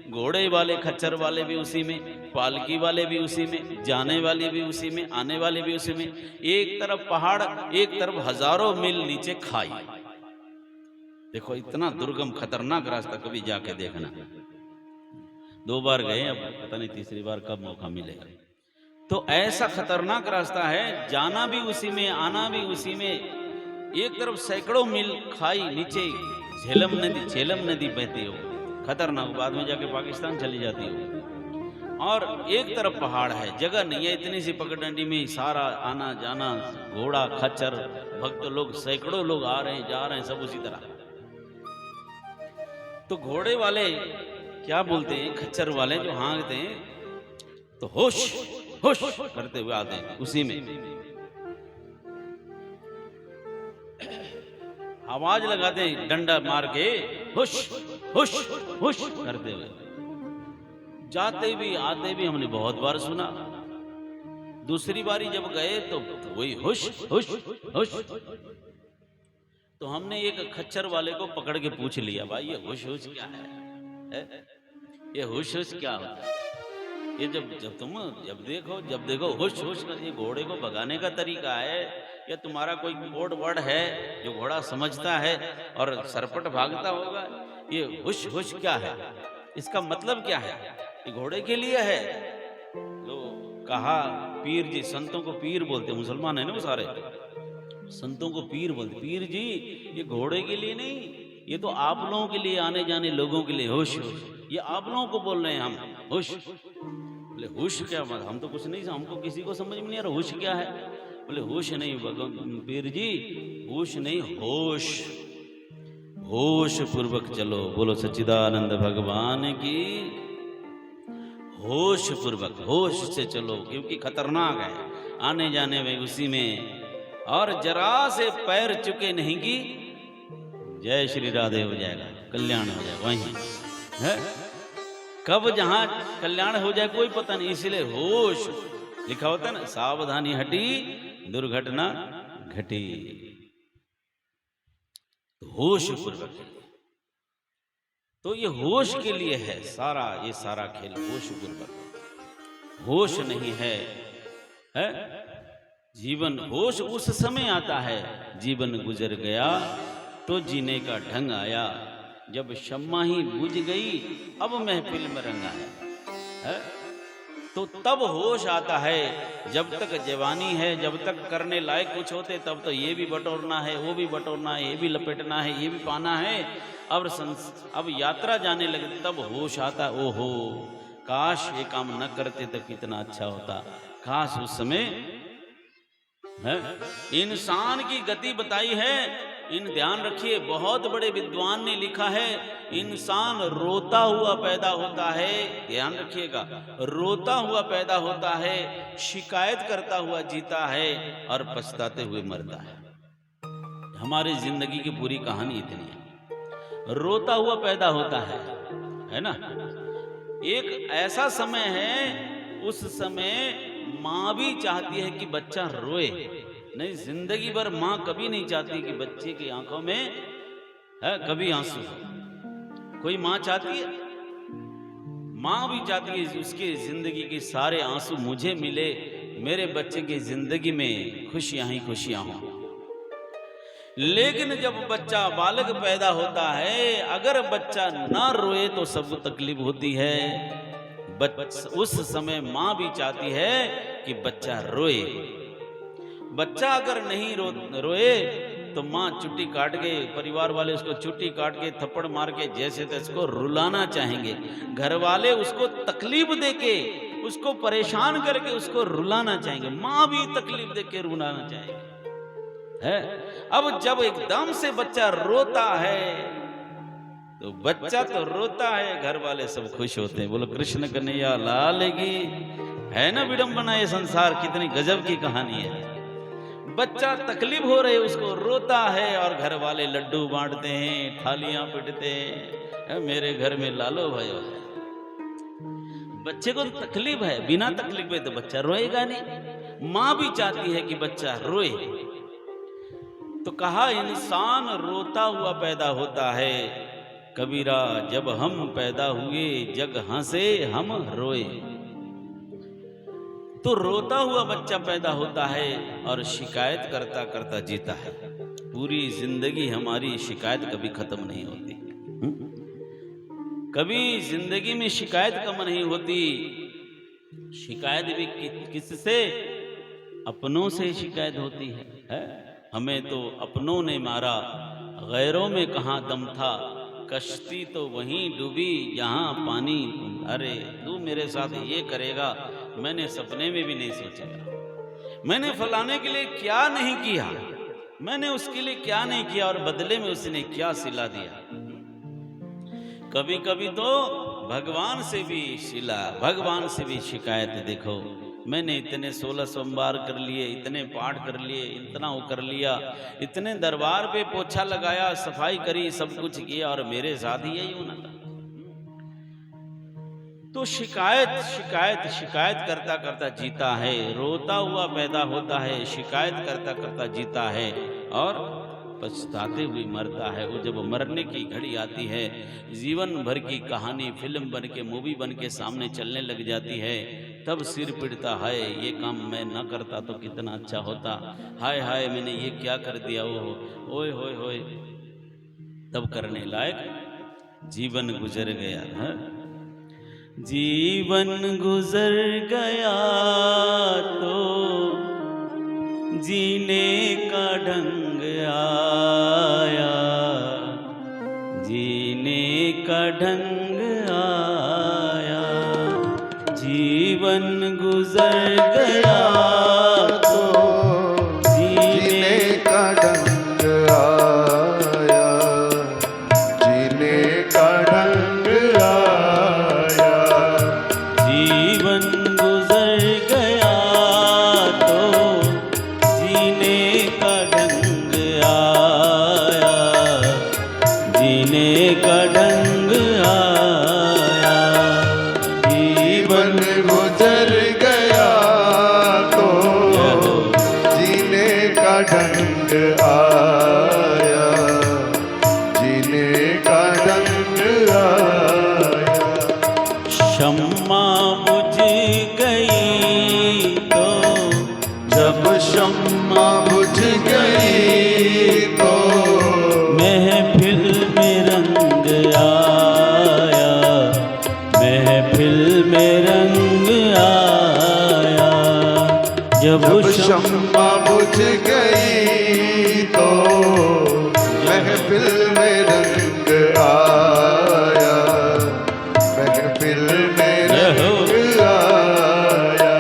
घोड़े वाले खच्चर वाले भी उसी में, पालकी वाले भी उसी में, जाने वाले भी उसी में, आने वाले भी उसी में। एक तरफ पहाड़, एक तरफ हजारों मील नीचे खाई। देखो इतना दुर्गम खतरनाक रास्ता, कभी जाके देखना। 2 बार गए, अब पता नहीं तीसरी बार कब मौका मिलेगा। तो ऐसा खतरनाक रास्ता है, जाना भी उसी में, आना भी उसी में। एक तरफ सैकड़ों मील खाई, नीचे झेलम नदी बहती हो, खतरनाक, बाद में जाके पाकिस्तान चली जाती हो। और एक तरफ पहाड़ है, जगह नहीं है, इतनी सी पगडंडी में सारा आना जाना, घोड़ा खच्चर, भक्त लोग, सैकड़ों लोग आ रहे हैं जा रहे हैं, सब उसी तरह। तो घोड़े वाले क्या बोलते हैं, खच्चर वाले जो हाँकते हैं, तो होश होश करते हुए आते हैं उसी में, आवाज लगाते हैं डंडा मार के, होश होश होश करते हुए। जाते भी आते भी हमने बहुत बार सुना। दूसरी बारी जब गए तो वही होश होश होश। तो हमने एक खच्चर वाले को पकड़ के पूछ लिया, भाई ये होश होश क्या है? ये होश होश क्या होता है? ये जब देखो होश होश कर, ये घोड़े को भगाने का तरीका है या तुम्हारा कोई कोड वर्ड है जो घोड़ा समझता है और सरपट भागता होगा? ये होश होश क्या है, इसका मतलब क्या है? ये घोड़े के लिए है। तो कहा पीर जी, संतों को पीर बोलते, मुसलमान है ना वो सारे, संतों को पीर बोलते। पीर जी ये घोड़े के लिए नहीं, ये तो आप लोगों के लिए, आने जाने लोगों के लिए होश होश। ये आप लोगों को बोल रहे हैं हम, होश। बोले होश क्या? हम तो कुछ नहीं, हमको किसी को समझ में नहीं आ रहा होश क्या है। बोले होश नहीं पीर जी, होश नहीं, होश, होश पूर्वक चलो। बोलो सच्चिदानंद भगवान की। होश पूर्वक, होश से चलो, क्योंकि खतरनाक है, आने जाने में उसी में, और जरा से पैर चुके नहीं की जय श्री राधे हो जाएगा, कल्याण हो जाएगा वहीं है। कब जहां कल्याण हो जाए कोई पता नहीं, इसलिए होश लिखा होता है ना, सावधानी हटी दुर्घटना घटी। तो होश पूर्वक, तो ये होश के लिए है सारा, ये सारा खेल होश पूर्वक। होश नहीं है जीवन, होश उस समय आता है जीवन गुजर गया तो जीने का ढंग आया, जब शम्मा ही बुझ गई अब महफिल में रंग आया। तो तब होश आता है, जब तक जवानी है, जब तक करने लायक कुछ होते तब तो ये भी बटोरना है, वो भी बटोरना है, ये भी लपेटना है, ये भी पाना है। अब यात्रा जाने लगे तब होश आता, ओहो काश ये काम न करते तो कितना अच्छा होता, काश उस समय इंसान की गति बताई है। इन ध्यान रखिए, बहुत बड़े विद्वान ने लिखा है, इंसान रोता हुआ पैदा होता है, ध्यान रखिएगा, रोता हुआ पैदा होता है, शिकायत करता हुआ जीता है और पछताते हुए मरता है। हमारी जिंदगी की पूरी कहानी इतनी है, रोता हुआ पैदा होता है ना। एक ऐसा समय है, उस समय माँ भी चाहती है कि बच्चा रोए, नहीं जिंदगी भर माँ कभी नहीं चाहती कि बच्चे की आंखों में है कभी आंसू। कोई माँ चाहती है? माँ भी चाहती है उसकी जिंदगी के सारे आंसू मुझे मिले, मेरे बच्चे की जिंदगी में खुशियां ही खुशियां हों। लेकिन जब बच्चा बालक पैदा होता है, अगर बच्चा ना रोए तो सबको तकलीफ होती है। उस समय माँ भी चाहती है कि बच्चा रोए। बच्चा अगर नहीं रोए तो माँ चुट्टी काट के, परिवार वाले उसको चुट्टी काट के थप्पड़ मार के जैसे तैसे उसको रुलाना चाहेंगे। घर वाले उसको तकलीफ देके, उसको परेशान करके उसको रुलाना चाहेंगे। माँ भी तकलीफ देके रुलाना चाहेंगे है। अब जब एकदम से बच्चा रोता है तो बच्चा तो रोता है, घर वाले सब खुश होते हैं। बोलो कृष्ण कन्हैया लाल की। है ना विडंबना ये संसार, कितनी गजब की कहानी है। बच्चा तकलीफ हो रही है, उसको रोता है और घर वाले लड्डू बांटते हैं, थालियां पीटते हैं। मेरे घर में लालो भयो है। बच्चे को तकलीफ है, बिना तकलीफ है तो बच्चा रोएगा नहीं। माँ भी चाहती है कि बच्चा रोए। तो कहा इंसान रोता हुआ पैदा होता है। कबीरा जब हम पैदा हुए जग हंसे हम रोए। तो रोता हुआ बच्चा पैदा होता है और शिकायत करता करता जीता है। पूरी जिंदगी हमारी शिकायत कभी खत्म नहीं होती। कभी जिंदगी में शिकायत कम नहीं होती। शिकायत भी किससे? अपनों से शिकायत होती है? हमें तो अपनों ने मारा, गैरों में कहाँ दम था। कश्ती तो वहीं डूबी जहाँ पानी। अरे तू मेरे साथ ये करेगा, मैंने सपने में भी नहीं सोचा। मैंने फलाने के लिए क्या नहीं किया, मैंने उसके लिए क्या नहीं किया और बदले में उसने क्या सिला दिया। कभी कभी तो भगवान से भी सिला, भगवान से भी शिकायत। देखो मैंने इतने 16 सोमवार कर लिए, इतने पाठ कर लिए, इतना वो कर लिया, इतने दरबार पे पोछा लगाया, सफाई करी, सब कुछ किया और मेरे साथ ही यही होना था। तो शिकायत शिकायत शिकायत करता करता जीता है। रोता हुआ पैदा होता है, शिकायत करता करता जीता है और पछताते हुए मरता है। वो जब मरने की घड़ी आती है, जीवन भर की कहानी फिल्म बन के, मूवी बन के सामने चलने लग जाती है, तब सिर पिटता है ये काम मैं ना करता तो कितना अच्छा होता। हाय हाय मैंने ये क्या कर दिया, वो ओए होए होए। तब करने लायक जीवन गुजर गया है। जीवन गुजर गया तो जीने का ढंग आया, जीने का ढंग आया। जीवन गुजर गया तो जीने का ढंग आया, जीने का ढंग आया। जीवन गुजर गया तो जीने का ढंग आया, जीने का ढंग आया। जीवन गुजर गया तो जीने का ढंग आया, जीने का ढंग आया। शम्मा बुझ गई तो जब शम्मा बुझ गई तो महफिल में रंग आया, महफिल में रंग आया। जब शम्मा बुझ गई तो महफिल में रंग आया, महफिल में रंग आया।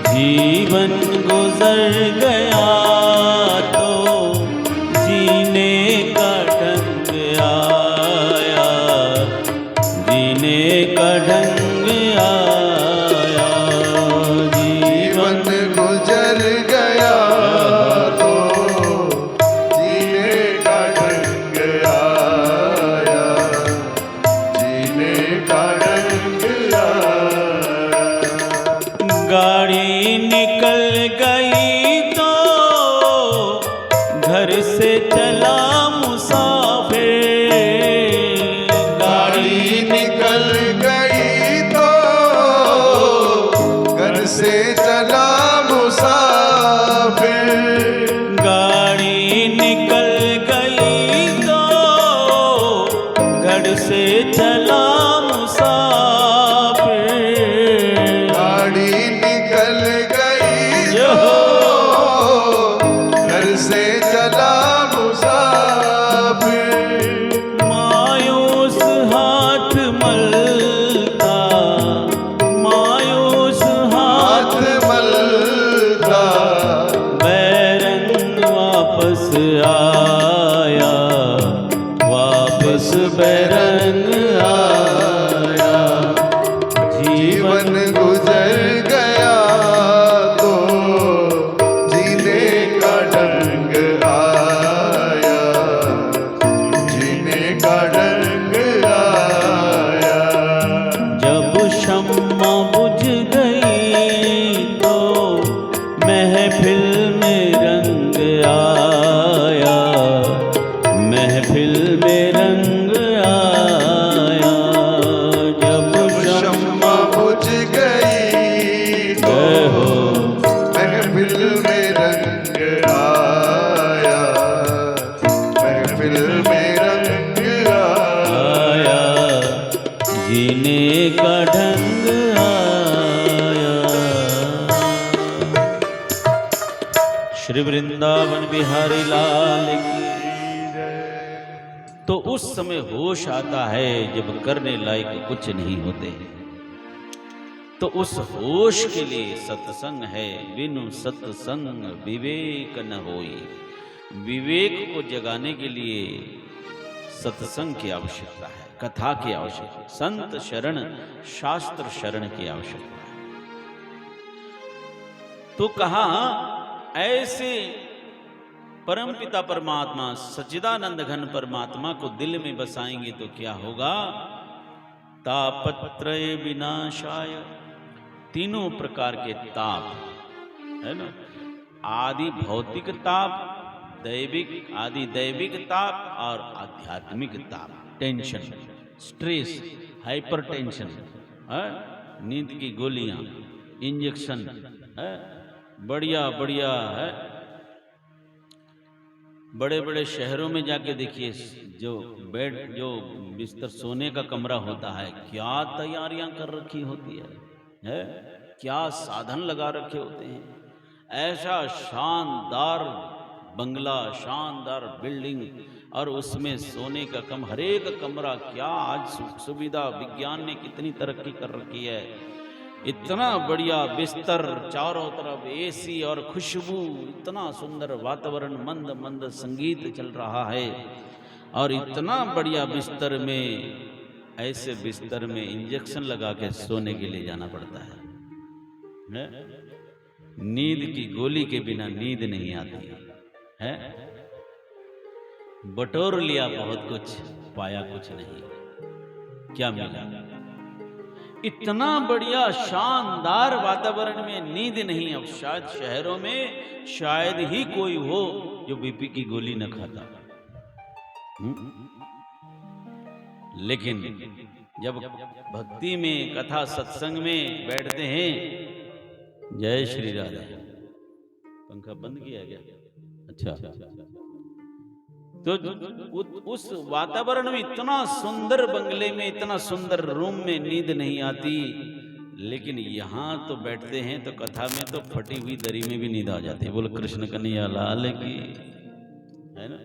जीवन गुजर गया तो जीने का ढंग आया, जीने का ढंग आया। जीवन गुजर गया तो जीने का ढंग आया, जीने का ढंग आया। गाड़ी निकल गई तो घर से चला मुसाफिर। गाड़ी निकल गई तो घर से चला मुसाफिर। गाड़ी निकल जीवन गुजर गया तो जीने का ढंग आया, जीने का ढंग आया। जब शम्मा बुझ गई तो महफिल में रंग आया, महफिल में रंग आया। जब शम्मा बुझ गई तो महफिल में रंग आया, महफिल में रंग आया। जीने का ढंग आया। श्री वृंदावन बिहारी लाल की। तो उस समय होश आता है जब करने लायक कुछ नहीं होते। तो उस होश के लिए सत्संग है, बिनु सत्संग विवेक न होई। विवेक को जगाने के लिए सत्संग की आवश्यकता है, कथा की आवश्यकता है, संत शरण शास्त्र शरण की आवश्यकता है। तो कहा ऐसे परमपिता परमात्मा सच्चिदानंद घन परमात्मा को दिल में बसाएंगे तो क्या होगा? तापत्रय विनाशाय, तीनों प्रकार के ताप है ना, आदि भौतिक ताप, दैविक आदि दैविक ताप और आध्यात्मिक ताप, टेंशन, स्ट्रेस, हाइपर टेंशन, नींद की गोलियां, इंजेक्शन, बढ़िया बढ़िया है। बड़े बड़े शहरों में जाके देखिए, जो बेड, जो बिस्तर, सोने का कमरा होता है, क्या तैयारियां कर रखी होती है? क्या साधन लगा रखे होते हैं। ऐसा शानदार बंगला, शानदार बिल्डिंग, और उसमें सोने का हर एक कमरा। क्या आज सुविधा, विज्ञान ने कितनी तरक्की कर रखी है। इतना बढ़िया बिस्तर, चारों तरफ एसी और खुशबू, इतना सुंदर वातावरण, मंद मंद संगीत चल रहा है। और इतना बढ़िया बिस्तर में, ऐसे बिस्तर में इंजेक्शन लगा के सोने के लिए जाना पड़ता है। नींद की गोली के बिना नींद नहीं आती है। बटोर लिया बहुत कुछ, पाया कुछ नहीं। क्या मिला? इतना बढ़िया शानदार वातावरण में नींद नहीं। अब शायद शहरों में शायद ही कोई हो जो बीपी की गोली न खाता। लेकिन जब भक्ति में, कथा सत्संग में बैठते हैं, जय श्री राधे। पंखा बंद किया गया? अच्छा। तो उस वातावरण में, इतना सुंदर बंगले में, इतना सुंदर रूम में नींद नहीं आती। लेकिन यहाँ तो बैठते हैं तो कथा में तो फटी हुई दरी में भी नींद आ जाती है। बोलो कृष्ण कन्हैया लाल की, है ना।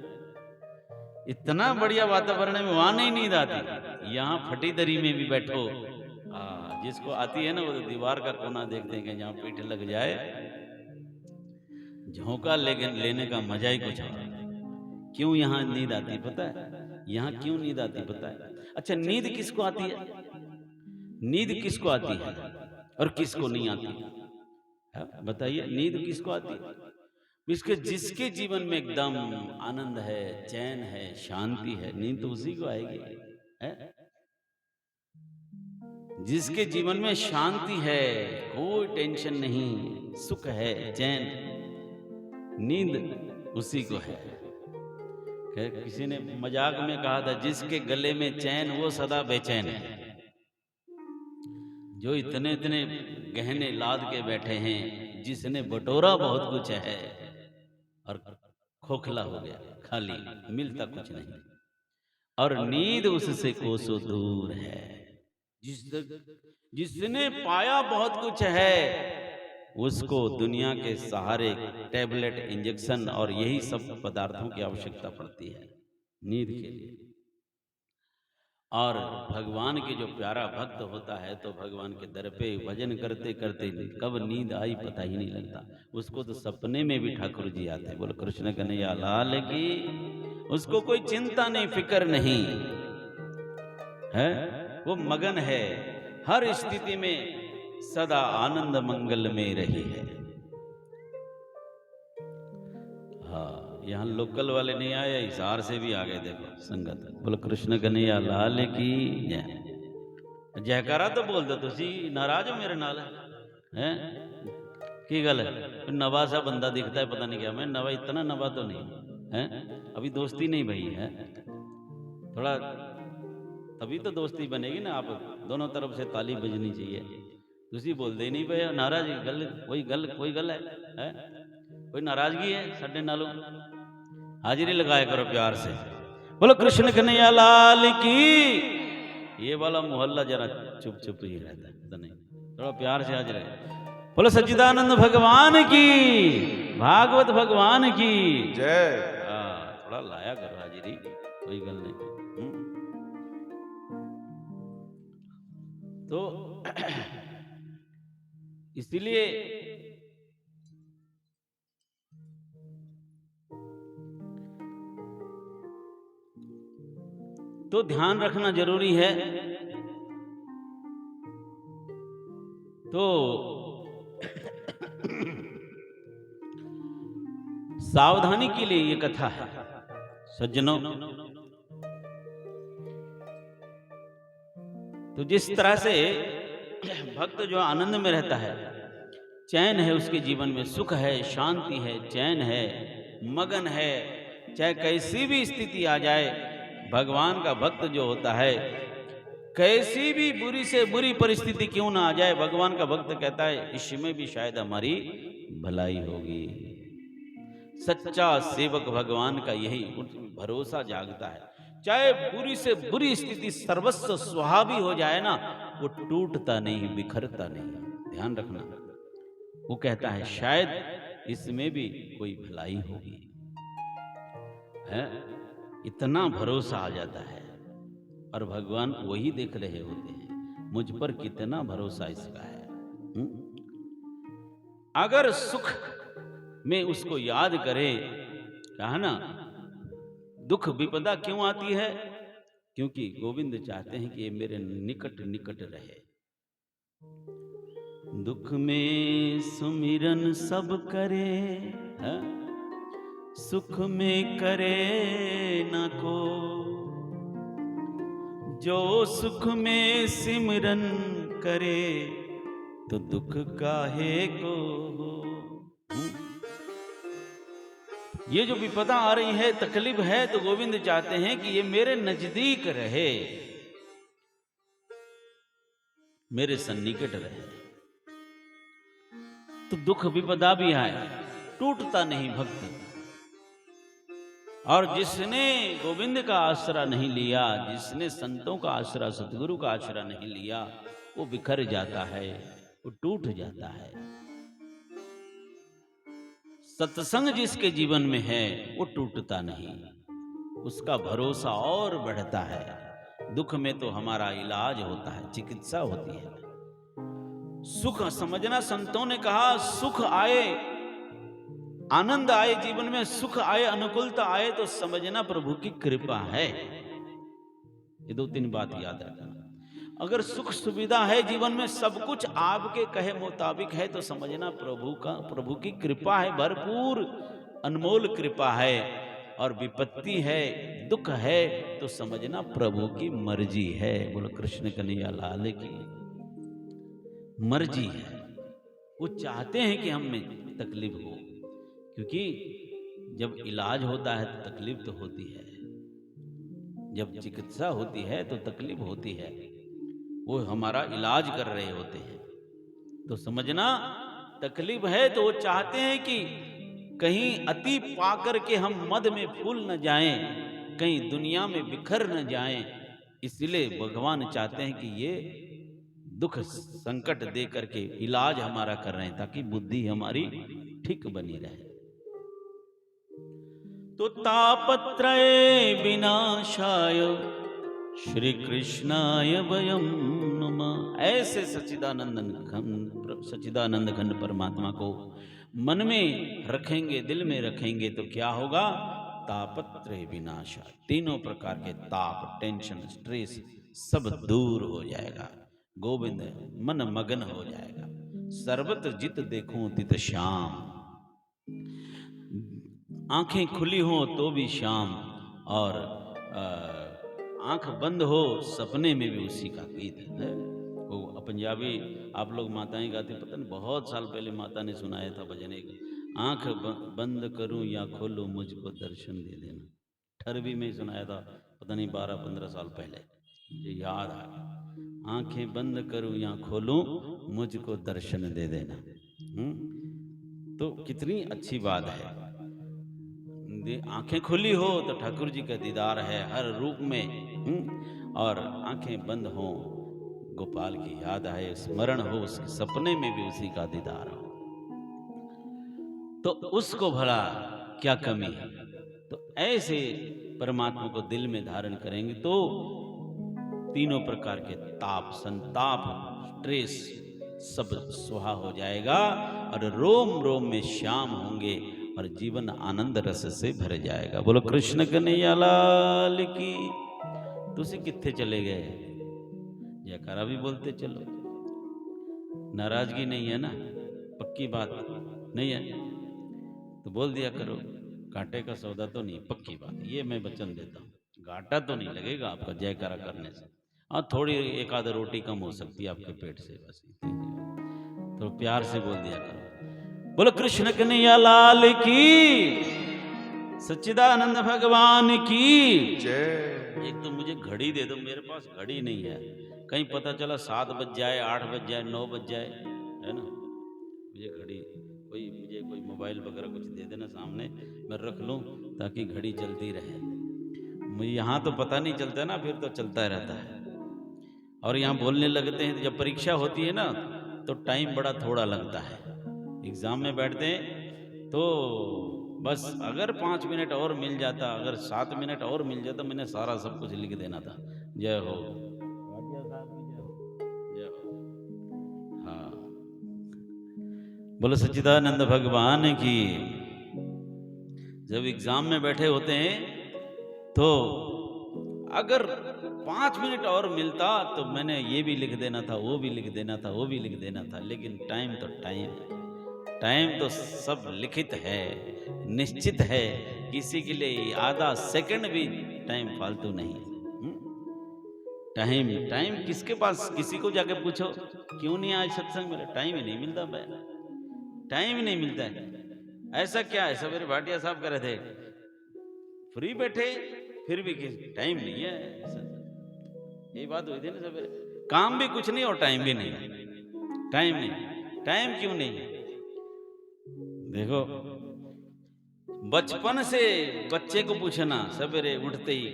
इतना बढ़िया वातावरण में वहां नहीं नींद आती, यहाँ फटी दरी में भी बैठो। जिसको आती है ना, वो तो दीवार का कोना देखते हैं कि जहाँ पीठ लग जाए, झोंका लेने का मजा ही कुछ है। क्यों यहाँ नींद आती पता है? यहाँ क्यों नींद आती पता है? अच्छा, नींद किसको आती है? नींद किसको आती है और किसको नहीं आती? बताइए, नींद किसको आती है? जिसके जीवन में एकदम आनंद है, चैन है, शांति है, नींद तो उसी को आएगी है? जिसके जीवन में शांति है, कोई टेंशन नहीं, सुख है, चैन, नींद उसी को है। किसी ने मजाक में कहा था, जिसके गले में चैन वो सदा बेचैन है। जो इतने इतने गहने लाद के बैठे हैं, जिसने बटोरा बहुत कुछ है और खोखला हो गया, खाली, मिलता कुछ नहीं। और नींद उससे कोसों दूर है। जिसने पाया बहुत कुछ है, उसको दुनिया के सहारे टैबलेट, इंजेक्शन और यही सब पदार्थों की आवश्यकता पड़ती है नींद के लिए। और भगवान के जो प्यारा भक्त होता है, तो भगवान के दर पे भजन करते करते कब नींद आई पता ही नहीं लगता। उसको तो सपने में भी ठाकुर जी आते हैं। बोलो कृष्ण कन्हैया लाल की। उसको कोई चिंता नहीं, फिक्र नहीं है, वो मगन है। हर स्थिति में सदा आनंद मंगल में रही है। हाँ, यहाँ लोकल वाले नहीं आए, हिसार से भी आ गए। देखो संगत, बोलो कृष्ण कन्हैया लाल की जय। जयकारा तो बोल दो, तुसी नाराज हो मेरे नाल हैं? की गल है? नवा सा बंदा दिखता है, पता नहीं क्या। मैं नवा, इतना नवा तो नहीं है, अभी दोस्ती नहीं भई है थोड़ा, तभी तो दोस्ती बनेगी ना। आप दोनों तरफ से ताली बजनी चाहिए। तुसी बोलते ही नहीं पे नाराज गल, कोई गल है? कोई नाराजगी है साडे नालों? हाजिरी लगाया करो प्यार से। बोलो कृष्ण कन्हैया लाल की। ये वाला मोहल्ला जरा चुप चुप ही रहता है, पता नहीं, थोड़ा प्यार से हाजिर है। बोलो सच्चिदानंद भगवान की, भागवत भगवान की जय। थोड़ा लाया करो हाजिरी, कोई गल नहीं। तो इसीलिए तो ध्यान रखना जरूरी है। तो सावधानी के लिए ये कथा है सज्जनों। तो जिस तरह से भक्त जो आनंद में रहता है, चैन है उसके जीवन में, सुख है, शांति है, चैन है, मगन है, चाहे कैसी भी स्थिति आ जाए, भगवान का भक्त जो होता है, कैसी भी बुरी से बुरी परिस्थिति क्यों ना आ जाए, भगवान का भक्त कहता है इसमें भी शायद हमारी भलाई होगी। सच्चा सेवक भगवान का यही भरोसा जागता है। चाहे बुरी से बुरी स्थिति सर्वस्व स्वाभावी हो जाए ना, वो टूटता नहीं, बिखरता नहीं। ध्यान रखना, वो कहता है शायद इसमें भी कोई भलाई होगी, है? इतना भरोसा आ जाता है। और भगवान वही देख रहे होते हैं, मुझ पर कितना भरोसा इसका है। अगर सुख में उसको याद करे, कहा ना, दुख विपदा क्यों आती है? क्योंकि गोविंद चाहते हैं कि ये मेरे निकट निकट रहे। दुख में सुमिरन सब करे, है? सुख में करे न को, जो सुख में सिमरन करे तो दुख काहे को हो। ये जो विपदा आ रही है, तकलीफ है, तो गोविंद चाहते हैं कि ये मेरे नजदीक रहे, मेरे सन्निकट रहे। तो दुख विपदा भी आए, टूटता नहीं भक्त। और जिसने गोविंद का आसरा नहीं लिया, जिसने संतों का आसरा, सतगुरु का आसरा नहीं लिया, वो बिखर जाता है, वो टूट जाता है। सत्संग जिसके जीवन में है वो टूटता नहीं, उसका भरोसा और बढ़ता है। दुख में तो हमारा इलाज होता है, चिकित्सा होती है। सुख समझना, संतों ने कहा सुख आए, आनंद आए जीवन में, सुख आए, अनुकूलता आए, तो समझना प्रभु की कृपा है। ये दो तीन बात याद रखना। अगर सुख सुविधा है जीवन में, सब कुछ आपके कहे मुताबिक है, तो समझना प्रभु की कृपा है, भरपूर अनमोल कृपा है। और विपत्ति है, दुख है, तो समझना प्रभु की मर्जी है। बोलो कृष्ण कन्हैया लाल की मर्जी है। वो चाहते हैं कि हमें तकलीफ हो, क्योंकि जब इलाज होता है तो तकलीफ तो होती है, जब चिकित्सा होती है तो तकलीफ होती है। वो हमारा इलाज कर रहे होते हैं, तो समझना तकलीफ है, तो वो चाहते हैं कि कहीं अति पाकर के हम मद में फूल न जाएं, कहीं दुनिया में बिखर न जाएं। इसलिए भगवान चाहते हैं कि ये दुख संकट दे करके इलाज हमारा कर रहे हैं, ताकि बुद्धि हमारी ठीक बनी रहे। तो तापत्रय विनाशाय श्री कृष्णाय वयं नमः। ऐसे सच्चिदानंद घन परमात्मा को मन में रखेंगे, दिल में रखेंगे, तो क्या होगा? तापत्रय विनाशाय, तीनों प्रकार के ताप, टेंशन, स्ट्रेस सब दूर हो जाएगा। गोविंद मन मगन हो जाएगा। सर्वत्र जित देखूं तित श्याम, आंखें खुली हो तो भी श्याम, और आंख बंद हो सपने में भी उसी का गीत है। वो पंजाबी आप लोग माताएं गाती, पता नहीं बहुत साल पहले माता ने सुनाया था भजन एक, आंख बंद करूं या खोलूं मुझको दर्शन दे देना। ठरवी में सुनाया था, पता नहीं 12-15 साल पहले, मुझे याद आ गया। आंखें बंद करूं या खोलूं मुझको दर्शन दे देना। तो कितनी अच्छी बात है। आंखें खुली हो तो ठाकुर जी का दीदार है हर रूप में, और आंखें बंद हो गोपाल की याद आए, स्मरण हो, उसके सपने में भी उसी का दीदार हो, तो उसको भला क्या कमी है। तो ऐसे परमात्मा को दिल में धारण करेंगे तो तीनों प्रकार के ताप, संताप, स्ट्रेस सब सुहा हो जाएगा, और रोम रोम में श्याम होंगे, और जीवन आनंद रस से भर जाएगा। बोलो कृष्ण कन्हैया लाल की। तुसी कित्थे चले गए? जयकारा भी बोलते चलो। नाराजगी नहीं है ना? पक्की बात नहीं है तो बोल दिया करो। घाटे का सौदा तो नहीं, पक्की बात, ये मैं वचन देता हूँ। घाटा तो नहीं लगेगा आपका जयकारा करने से। हाँ, थोड़ी एक आध रोटी कम हो सकती है आपके पेट से, बस तो प्यार से बोल दिया करो। बोलो कृष्ण कन्हैया लाल की, सच्चिदानंद भगवान की जय। एक तो मुझे घड़ी दे दो, मेरे पास घड़ी नहीं है। कहीं पता चला 7 बज जाए, 8 बज जाए, 9 बज जाए, है ना। मुझे घड़ी, मुझे कोई मोबाइल वगैरह कुछ दे देना सामने, मैं रख लूं ताकि घड़ी चलती रहे। मुझे यहाँ तो पता नहीं चलता ना, फिर तो चलता रहता है। और यहाँ बोलने लगते हैं, जब परीक्षा होती है ना तो टाइम बड़ा थोड़ा लगता है। एग्जाम में बैठते हैं तो बस अगर 5 मिनट और मिल जाता, अगर 7 मिनट और मिल जाता, मैंने सारा सब कुछ लिख देना था। जय हो जय हो। हाँ, बोलो सच्चिदानंद भगवान की। जब एग्जाम में बैठे होते हैं तो अगर 5 मिनट और मिलता तो मैंने ये भी लिख देना था, वो भी लिख देना था, वो भी लिख देना था। लेकिन टाइम तो टाइम है, टाइम तो सब लिखित है, निश्चित है। किसी के लिए आधा सेकंड भी टाइम फालतू नहीं है। टाइम टाइम किसके पास, किसी को जाके पूछो क्यों नहीं आए सत्संग में, टाइम ही नहीं मिलता भाई, टाइम ही नहीं मिलता है। ऐसा क्या है, सवेरे भाटिया साहब कह रहे थे फ्री बैठे फिर भी टाइम नहीं है। यही बात हुई थी ना सवेरे, काम भी कुछ नहीं और टाइम भी नहीं, टाइम नहीं। टाइम क्यों नहीं है? देखो, बचपन से बच्चे को पूछना, सवेरे उठते ही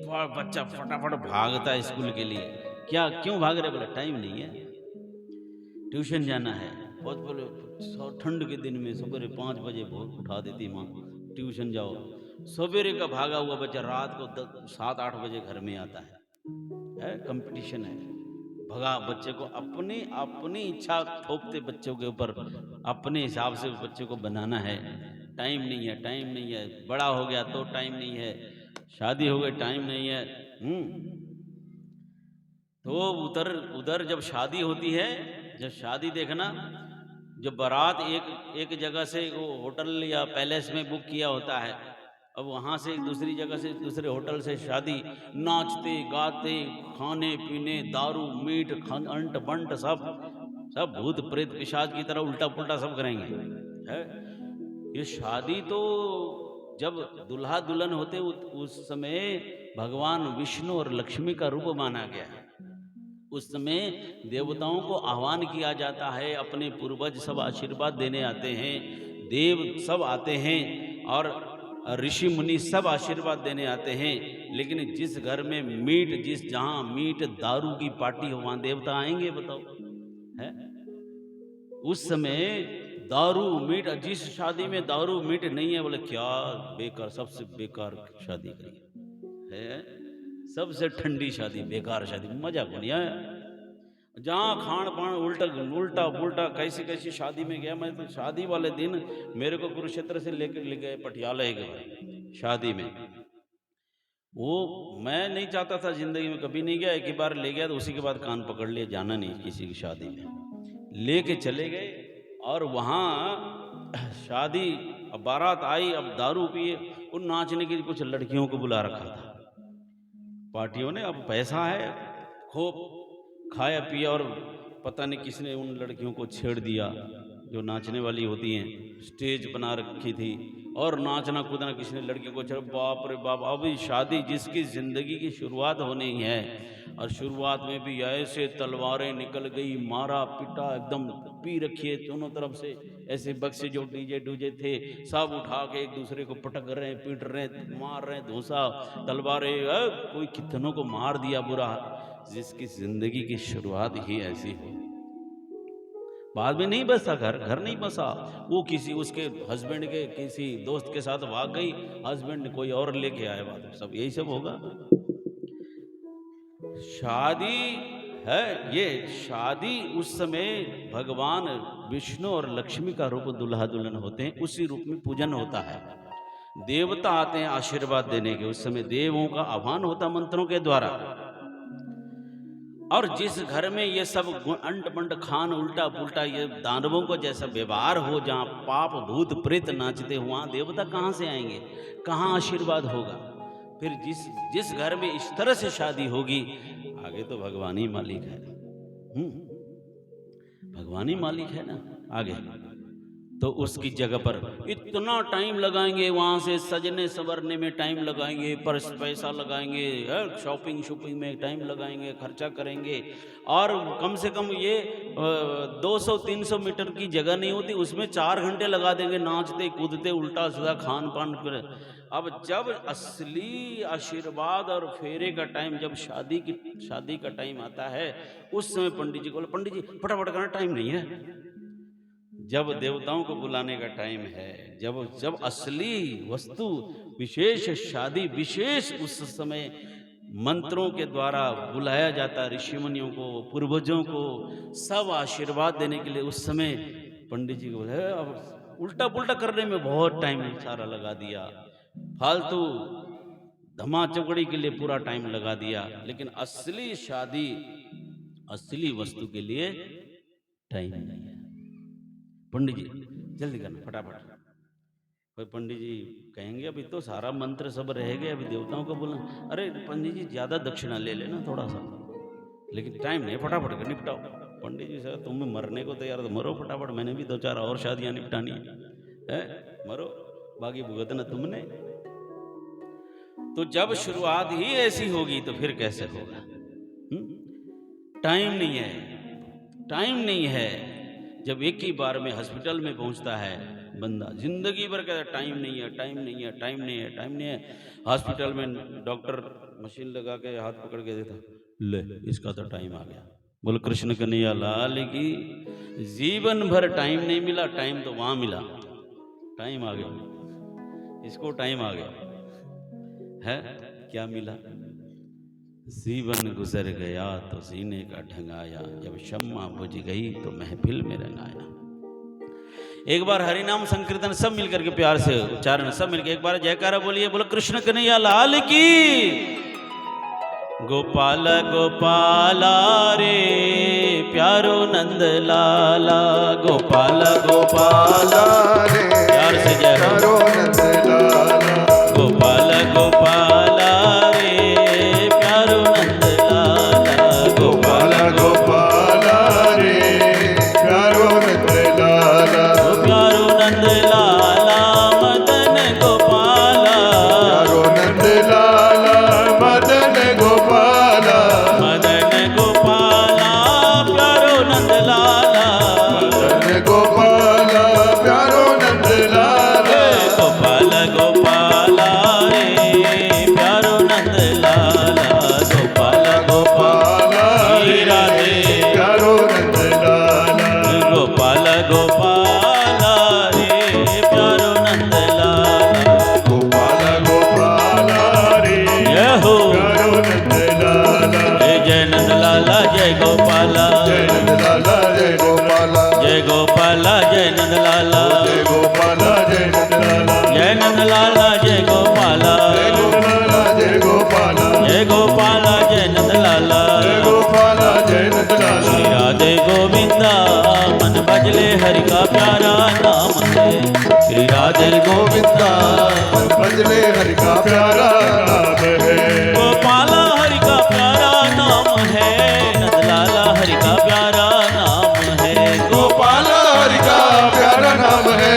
बच्चा फटाफट भागता है स्कूल के लिए। क्या क्यों भाग रहे? बोला टाइम नहीं है, ट्यूशन जाना है। बहुत बोले ठंड के दिन में सवेरे 5 बजे उठा देती माँ, ट्यूशन जाओ। सवेरे का भागा हुआ बच्चा रात को 7-8 बजे घर में आता है। कंपटीशन है, भगा बच्चे को, अपनी इच्छा थोपते बच्चों के ऊपर, अपने हिसाब से बच्चे को बनाना है। टाइम नहीं है, टाइम नहीं है। बड़ा हो गया तो टाइम नहीं है, शादी हो गई टाइम नहीं है। तो उधर जब शादी होती है, जब शादी देखना, जब बारात एक जगह से वो होटल या पैलेस में बुक किया होता है, अब वहाँ से दूसरी जगह से दूसरे होटल से शादी, नाचते गाते, खाने पीने, दारू मीट अंट बंट सब भूत प्रेत पिशाच की तरह उल्टा पुल्टा सब करेंगे, है। ये शादी तो जब दुल्हा दुल्हन होते उस समय भगवान विष्णु और लक्ष्मी का रूप माना गया है। उस समय देवताओं को आह्वान किया जाता है, अपने पूर्वज सब आशीर्वाद देने आते हैं, देव सब आते हैं और ऋषि मुनि सब आशीर्वाद देने आते हैं। लेकिन जिस घर में जहां मीट दारू की पार्टी हो वहां देवता आएंगे? बताओ, है। उस समय दारू मीट, जिस शादी में दारू मीट नहीं है, बोले क्या बेकार, सबसे बेकार शादी करी है, सबसे ठंडी शादी, बेकार शादी, मजा को नहीं आया। जहाँ खान पान उल्टा पुल्टा कैसी शादी में गया मैं, तो शादी वाले दिन मेरे को कुरुक्षेत्र से लेकर ले गए पटियाला गए शादी में। वो मैं नहीं चाहता था, जिंदगी में कभी नहीं गया, एक ही बार ले गया तो उसी के बाद कान पकड़ लिया, जाना नहीं किसी की शादी में। लेके चले गए और वहाँ शादी, अब बारात आई, अब दारू पिए, उन नाचने की कुछ लड़कियों को बुला रखा था पार्टियों ने। अब पैसा है, खूब खाया पिया और पता नहीं किसने उन लड़कियों को छेड़ दिया जो नाचने वाली होती हैं। स्टेज बना रखी थी और नाचना कूदना किसने लड़कियों को छेड़, बाप रे बाप। अभी शादी जिसकी ज़िंदगी की शुरुआत होनी है और शुरुआत में भी ऐसे तलवारें निकल गई, मारा पिटा, एकदम पी रखी है दोनों तरफ से, ऐसे बक्से जो डीजे डूजे थे सब उठा के एक दूसरे को पटक रहे हैं, पीट रहे हैं, मार रहे हैं, धोसा तलवारें, कोई कितनों को मार दिया बुरा। जिसकी जिंदगी की शुरुआत ही ऐसी हो, बाद में नहीं बसा, घर नहीं बसा, वो किसी उसके हस्बैंड के किसी दोस्त के साथ भाग गई, हस्बैंड कोई और लेके आया, बात सब यही सब होगा। शादी है ये, शादी उस समय भगवान विष्णु और लक्ष्मी का रूप दुल्हा दुल्हन होते हैं, उसी रूप में पूजन होता है। देवता आते हैं आशीर्वाद देने के, उस समय देवों का आह्वान होता मंत्रों के द्वारा। और जिस घर में ये सब अंट पंट खान उल्टा पुल्टा ये दानवों को जैसा व्यवहार हो, जहाँ पाप भूत प्रेत नाचते हो, वहाँ देवता कहाँ से आएंगे, कहाँ आशीर्वाद होगा। फिर जिस घर में इस तरह से शादी होगी, आगे तो भगवान ही मालिक है, भगवान ही मालिक है ना आगे। तो उसकी जगह पर इतना टाइम लगाएंगे, वहाँ से सजने संवरने में टाइम लगाएंगे, पैसा लगाएंगे, शॉपिंग में टाइम लगाएंगे, खर्चा करेंगे। और कम से कम ये 200-300 मीटर की जगह नहीं होती, उसमें 4 घंटे लगा देंगे नाचते कूदते, उल्टा सीधा खान पान कर। अब जब असली आशीर्वाद और फेरे का टाइम, जब शादी का टाइम आता है, उस समय पंडित जी को बोले, पंडित जी फटाफट करना, टाइम नहीं है। जब देवताओं को बुलाने का टाइम है, जब असली वस्तु विशेष शादी विशेष, उस समय मंत्रों के द्वारा बुलाया जाता है ऋषि मुनियों को, पूर्वजों को, सब आशीर्वाद देने के लिए। उस समय पंडित जी को बोले, अब उल्टा पुल्टा करने में बहुत टाइम सारा लगा दिया, फालतू धमा चौकड़ी के लिए पूरा टाइम लगा दिया, लेकिन असली शादी असली वस्तु के लिए टाइम नहीं है। पंडित जी जल्दी करना फटाफट। कोई पंडित जी कहेंगे अभी तो सारा मंत्र सब रह गए, अभी देवताओं को बोलना। अरे पंडित जी ज़्यादा दक्षिणा ले लेना थोड़ा सा, लेकिन टाइम नहीं, फटाफट कर निपटाओ। पंडित जी सर तुम मरने को तैयार, तो मरो फटाफट, मैंने भी 2-4 और शादियाँ निपटानी है, मरो, बाकी भुगतना तुमने। तो जब शुरुआत ही ऐसी होगी तो फिर कैसे होगा। टाइम नहीं है, टाइम नहीं है। जब एक ही बार में हॉस्पिटल में पहुंचता है बंदा, जिंदगी भर कहता है टाइम नहीं है, टाइम नहीं है, टाइम नहीं है, टाइम नहीं है। हॉस्पिटल में डॉक्टर मशीन लगा के हाथ पकड़ के देता, ले इसका तो टाइम आ गया। बोलो कृष्ण कन्हैया लाल की। जीवन भर टाइम नहीं मिला, टाइम तो वहां मिला, टाइम आ गया, इसको टाइम आ गया है। क्या मिला? जीवन गुजर गया तो सीने का ढंगाया, जब शम्मा बुझ गई तो महफिल में रंगाया। एक बार हरि नाम संकीर्तन सब मिलकर के प्यार से उच्चारण, सब मिलकर एक बार जयकारा बोलिए, बोलो कृष्ण कन्हैया लाल की। गोपाल गोपाला रे प्यारो नंद लाला, गोपाल गोपाला रे प्यार से जय प्यारो नंद लाला, गोपाल गोपाला रे प्यारो नंद लाला, गोपाल गोपाला रे प्यारो नंद लाला, प्यारो नंद लाला मदन गोपाला, प्यारो नंद लाला मदन गोपाला, मदन गोपाला प्यारो नंद लाला, मदन गोपाला प्यारो नंद लाला, गोपाल गोपाला रे प्यारो नंद लाला, गोपाल गोपाला हीरा रे प्यारो नंद लाला, गोपाल गोपाला रे प्यारो नंद लाला, गोपाल गोपाला रे जय हो प्यारो नंद लाला, जय नंद लाला जय गोपाला, जय नंद लाला जय गोपाला, जय गोपाला जय नंद लाला, जय गोपाला जय नंद लाला, जय नंद लाला जय गोपाला, जय गोपाला जय गोपाला, भजले हरि का प्यारा नाम है श्री राधे गोविंदा भजले हरि का प्यारा नाम है गोपाला हरि का प्यारा नाम है नंदलाला हरि का प्यारा नाम है गोपाला हरि का प्यारा नाम है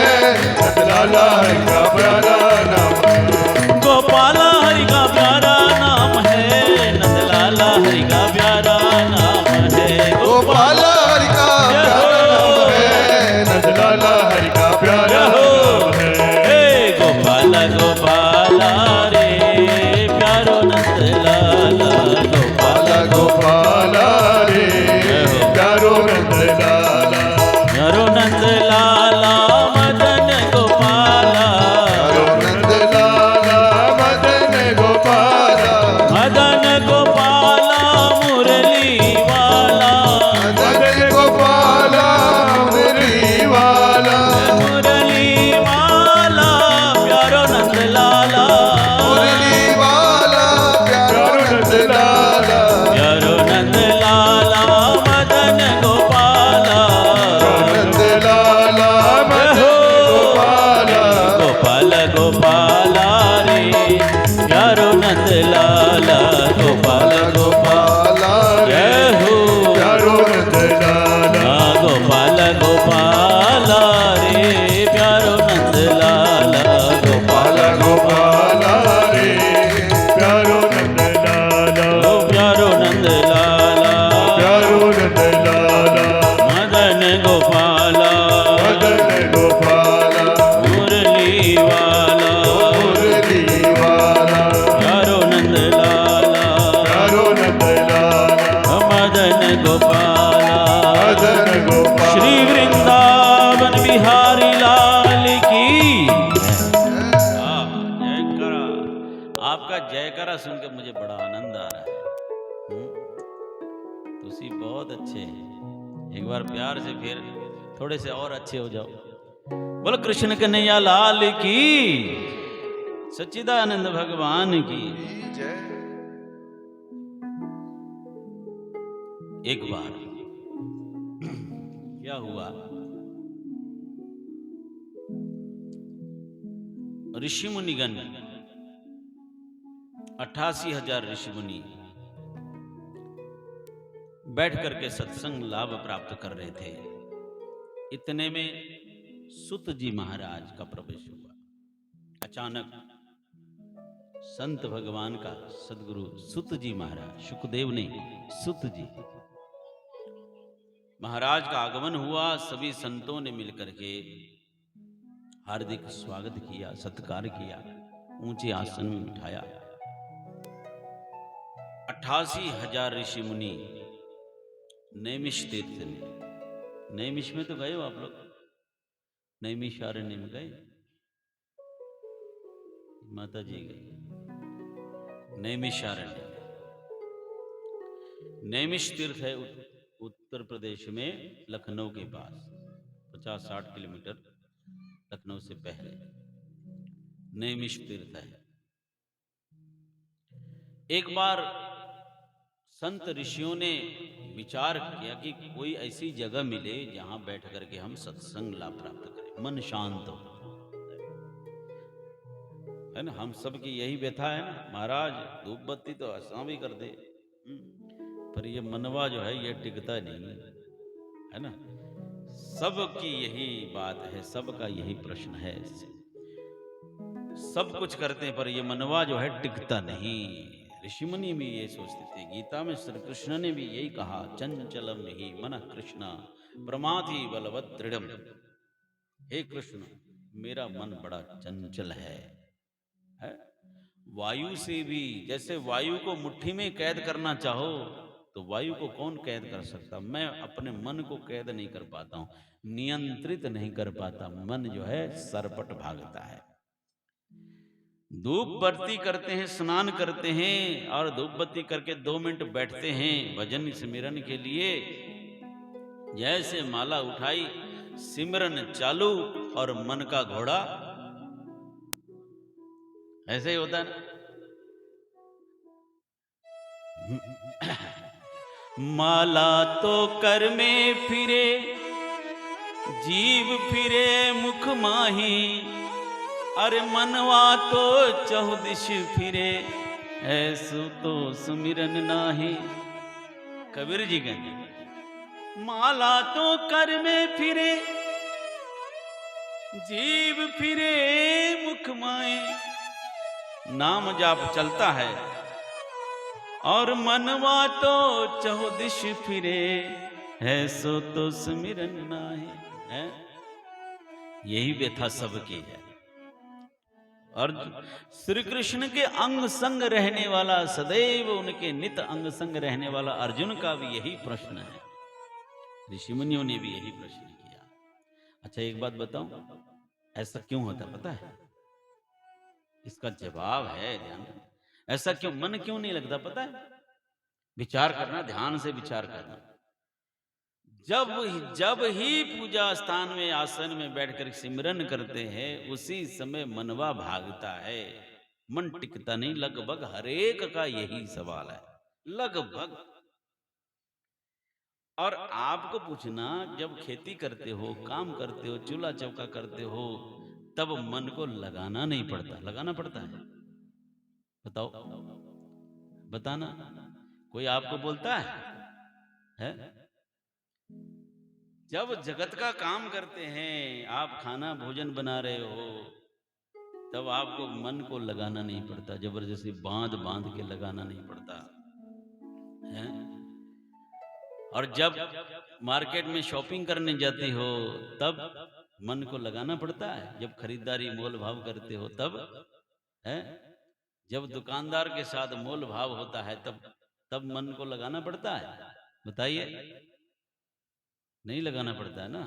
नंदलाला हरि का प्यारा नाम है गोपाला हरि का प्यारा नाम है नंदलाला हरि का प्यारा नाम है गोपाला हरि का प्यारा नाम है नंदलाला हरि का प्यारा नाम है हे गोपाला गोपाला रे प्यारो नंदलाला गोपाला गोपाला रे प्यारो नंदलाला प्यारो नंदलाला मदन गोपाला प्यारो नंदलाला मदन गोपाला मदन गोपाला मुरली वाला मदन गोपाला मुरली वाला मुरली वाला प्यारो नंदलाला मुरली वाला प्यारा प्यारो नंदलाला प्यारो नंदलाला मदन गोपाला नंदलाला मदन गोपाला गोपाल गोपाला रे प्यारो नंदलाला गोपाल गोपाला जय हो प्यारो नंदलाला गोपाल गोपाला रे प्यारो नंदलाला गोपाल गोपाला रे प्यारो नंदलाला ओ प्यारो नंदलाला प्यारो नंदलाला मदन गोपाला मदन गोपाला मुरली वाला मुरली वाला प्यारो नंदलाला प्यारो नंदलाला मदन गोपाला मदन गोपाला श्री वृंदावन बिहारी लाल की जयकारा। आपका जयकारा सुनकर मुझे बड़ा आनंद आ रहा है। तुसी बहुत अच्छे हैं, एक बार प्यार से फिर थोड़े से और अच्छे हो जाओ। बोलो कृष्ण कन्हैया लाल की, सच्चिदानंद भगवान की। जय। एक बार क्या हुआ, ऋषि मुनिगण 88,000 ऋषि मुनि बैठ करके सत्संग लाभ प्राप्त कर रहे थे। इतने में सुत जी महाराज का प्रवेश हुआ। अचानक संत भगवान का सदगुरु सुत जी महाराज, सुखदेव ने सुत जी महाराज का आगमन हुआ। सभी संतों ने मिलकर के हार्दिक स्वागत किया, सत्कार किया, ऊंचे आसन में बिठाया। 88,000 ऋषि मुनि नैमिष तीर्थ में, नैमिष में तो गए हो आप लोग, नैमिषारण्य में गए, माता जी गई नैमिषारण्य। नैमिष तीर्थ है उत्तर प्रदेश में, लखनऊ के पास, 50-60 किलोमीटर लखनऊ से पहले नैमिष तीर्थ है। एक बार संत ऋषियों ने विचार किया कि कोई ऐसी जगह मिले जहां बैठ करके हम सत्संग लाभ प्राप्त करें, मन शांत हो, है ना। हम सब की यही व्यथा है ना, महाराज धूप बत्ती तो ऐसा भी कर दे, पर ये मनवा जो है ये टिकता नहीं है ना। सबकी यही बात है, सबका यही प्रश्न है। सब कुछ करते हैं पर ये मनवा जो है टिकता नहीं। ऋषि मुनि भी ये सोचते थे। गीता में श्री कृष्ण ने भी यही कहा, चंचलम ही मन कृष्ण प्रमाथि बलवत दृढ़म। हे कृष्ण, मेरा मन बड़ा चंचल है। वायु से भी, जैसे वायु को मुट्ठी में कैद करना चाहो तो वायु को कौन कैद कर सकता, मैं अपने मन को कैद नहीं कर पाता हूं, नियंत्रित नहीं कर पाता। मन जो है सरपट भागता है। धूप बत्ती करते हैं, स्नान करते हैं और धूप बत्ती करके 2 मिनट बैठते हैं भजन सिमरन के लिए। जैसे माला उठाई, सिमरन चालू और मन का घोड़ा ऐसे ही होता है ना। माला तो कर में फिरे, जीव फिरे मुख माही, अरे मनवा तो चहुदिश फिरे, ऐसो तो सुमिरन नाही। कबीर जी कहते माला तो कर में फिरे, जीव फिरे मुख माए, नाम जाप चलता है और मनवा तो चहुदिश फिरे, ऐसो तो सुमिरन नाही है। यही व्यथा सबकी है। और श्री कृष्ण के अंग संग रहने वाला, सदैव उनके नित अंग संग रहने वाला अर्जुन का भी यही प्रश्न है। ऋषि मुनियों ने भी यही प्रश्न किया। अच्छा एक बात बताऊं, ऐसा क्यों होता पता है? इसका जवाब है ध्यान। ऐसा क्यों, मन क्यों नहीं लगता पता है? विचार करना, ध्यान से विचार करना। जब ही पूजा स्थान में आसन में बैठकर सिमरन करते हैं, उसी समय मनवा भागता है, मन टिकता नहीं। लगभग हरेक का यही सवाल है, लगभग। और आपको पूछना, जब खेती करते हो, काम करते हो, चूल्हा चौका करते हो, तब मन को लगाना नहीं पड़ता? लगाना पड़ता है? बताओ, बताना। कोई आपको बोलता है? जब जगत का काम करते हैं, आप खाना भोजन बना रहे हो, तब आपको मन को लगाना नहीं पड़ता, जबरदस्ती बांध बांध के लगाना नहीं पड़ता है। और जब मार्केट में शॉपिंग करने जाते हो, तब मन को लगाना पड़ता है। जब खरीदारी मोल भाव करते हो तब है। जब दुकानदार के साथ मोल भाव होता है, तब मन को लगाना पड़ता है? बताइए, नहीं लगाना पड़ता है ना।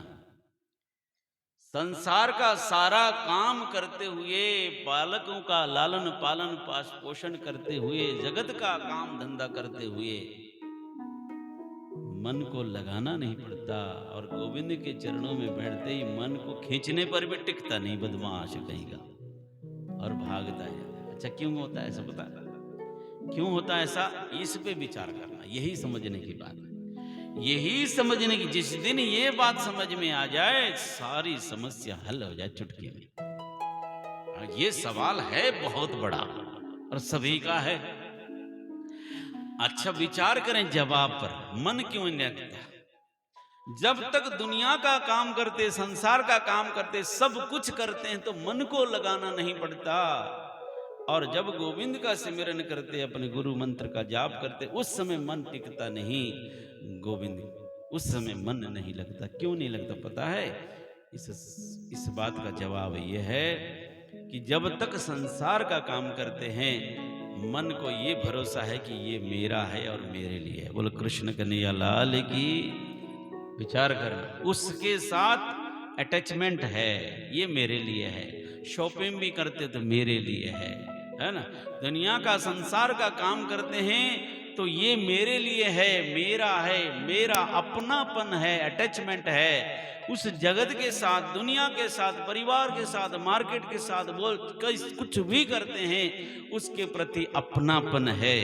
संसार का सारा काम करते हुए, बालकों का लालन पालन पोषण करते हुए, जगत का काम धंधा करते हुए, मन को लगाना नहीं पड़ता। और गोविंद के चरणों में बैठते ही मन को खींचने पर भी टिकता नहीं, बदमाश कहेगा, और भागता है। अच्छा क्यों होता है ऐसा? पता क्यों होता है ऐसा? इस पे विचार करना, यही समझने की बात है। यही समझने की, जिस दिन ये बात समझ में आ जाए, सारी समस्या हल हो जाए चुटकी में। ये सवाल है बहुत बड़ा और सभी का है। अच्छा विचार करें जवाब पर, मन क्यों नहीं लगता? जब तक दुनिया का काम करते, संसार का काम करते, सब कुछ करते हैं, तो मन को लगाना नहीं पड़ता। और जब गोविंद का सिमरन करते, अपने गुरु मंत्र का जाप करते, उस समय मन टिकता नहीं। गोविंद, उस समय मन नहीं लगता। क्यों नहीं लगता पता है? इस बात का जवाब यह है कि जब तक संसार का काम करते हैं, मन को ये भरोसा है कि ये मेरा है और मेरे लिए है। बोलो कृष्ण कन्हैया लाल की। विचार करना, उसके साथ अटैचमेंट है, ये मेरे लिए है। शॉपिंग भी करते तो मेरे लिए है ना। दुनिया का, संसार का काम करते हैं तो ये मेरे लिए है, मेरा है, मेरा अपनापन है, अटैचमेंट है उस जगत के साथ, दुनिया के साथ, परिवार के साथ, मार्केट के साथ, कुछ भी करते हैं, उसके प्रति अपनापन है।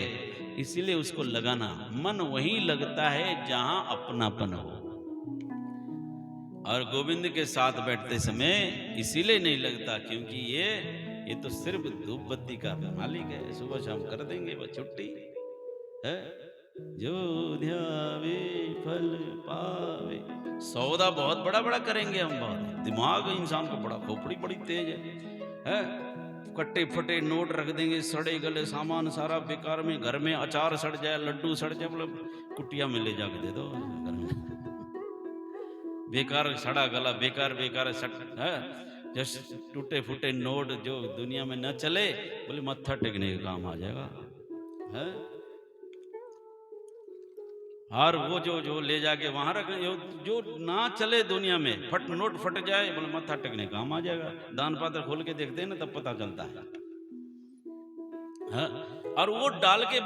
इसीलिए उसको लगाना, मन वहीं लगता है जहां अपनापन हो। और गोविंद के साथ बैठते समय इसीलिए नहीं लगता क्योंकि ये तो सिर्फ धूप बत्ती का मालिक है। सुबह शाम कर देंगे वह छुट्टी है। जो ध्यावे फल पावे। सौदा बहुत बड़ा बड़ा करेंगे हम, बहुत दिमाग इंसान को बड़ा, खोपड़ी बड़ी तेज है। कट्टे फटे नोट रख देंगे, सड़े गले सामान सारा बेकार में, घर में अचार सड़ जाए, लड्डू सड़ जाए, मतलब कुटिया में ले जाके दे दो घर में। बेकार सड़ा गला, बेकार बेकार है। जो टूटे फूटे नोट जो दुनिया में न चले, बोले मत्था टेकने का काम आ जाएगा है। और वो जो ले जाके वहां रख, जो ना चले दुनिया में, नोट फट जाए, बोले मत्था टेकने का काम आ जाएगा। दान पात्र खोल के देखते हैं ना, तब पता चलता है। और वो डाल के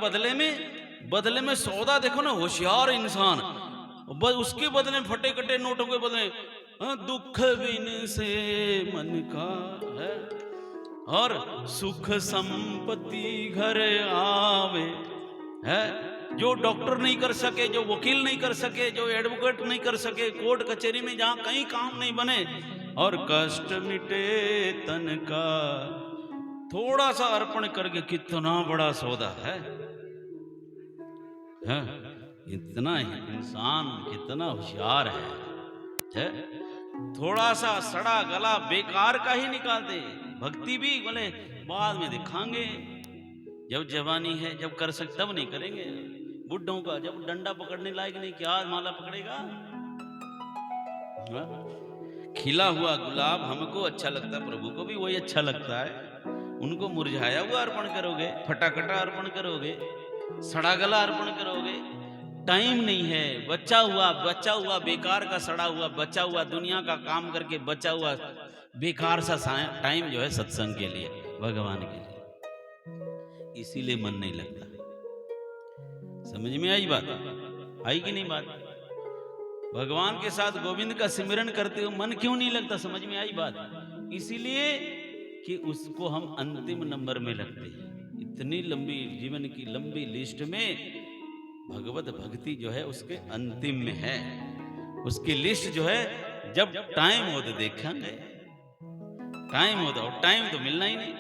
बदले में सौदा देखो ना, होशियार इंसान, उसके बदले फटे कटे नोटों के बदले दुख बिन से मन का है, और सुख संपत्ति घर आवे है। जो डॉक्टर नहीं कर सके, जो वकील नहीं कर सके, जो एडवोकेट नहीं कर सके, कोर्ट कचहरी में जहां कहीं काम नहीं बने, और कष्ट मिटे तन का, थोड़ा सा अर्पण करके कितना बड़ा सौदा है। इतना ही इंसान कितना होशियार है? थोड़ा सा सड़ा गला बेकार का ही निकालते। भक्ति भी बोले बाद में दिखाएंगे, जब जवानी है, जब कर सकते तब नहीं करेंगे। बुड्ढों का जब डंडा पकड़ने लायक नहीं, क्या माला पकड़ेगा? खिला हुआ गुलाब हमको अच्छा लगता है, प्रभु को भी वही अच्छा लगता है। उनको मुरझाया हुआ अर्पण करोगे, फटाकटा अर्पण करोगे, सड़ा गला अर्पण करोगे, टाइम नहीं है। बचा हुआ बेकार का सड़ा हुआ बचा हुआ दुनिया का काम करके बचा हुआ बेकार सा टाइम जो है सत्संग के लिए, भगवान के लिए, इसीलिए मन नहीं लगता। समझ में आई बात? आई कि नहीं बात? भगवान के साथ गोविंद का सिमरन करते हो मन क्यों नहीं लगता? समझ में आई बात? इसीलिए कि उसको हम अंतिम नंबर में लगते हैं। इतनी लंबी जीवन की लंबी लिस्ट में भगवत भक्ति जो है उसके अंतिम में है। उसकी लिस्ट जो है जब टाइम हो तो देखेंगे, टाइम हो तो, टाइम तो मिलना ही नहीं।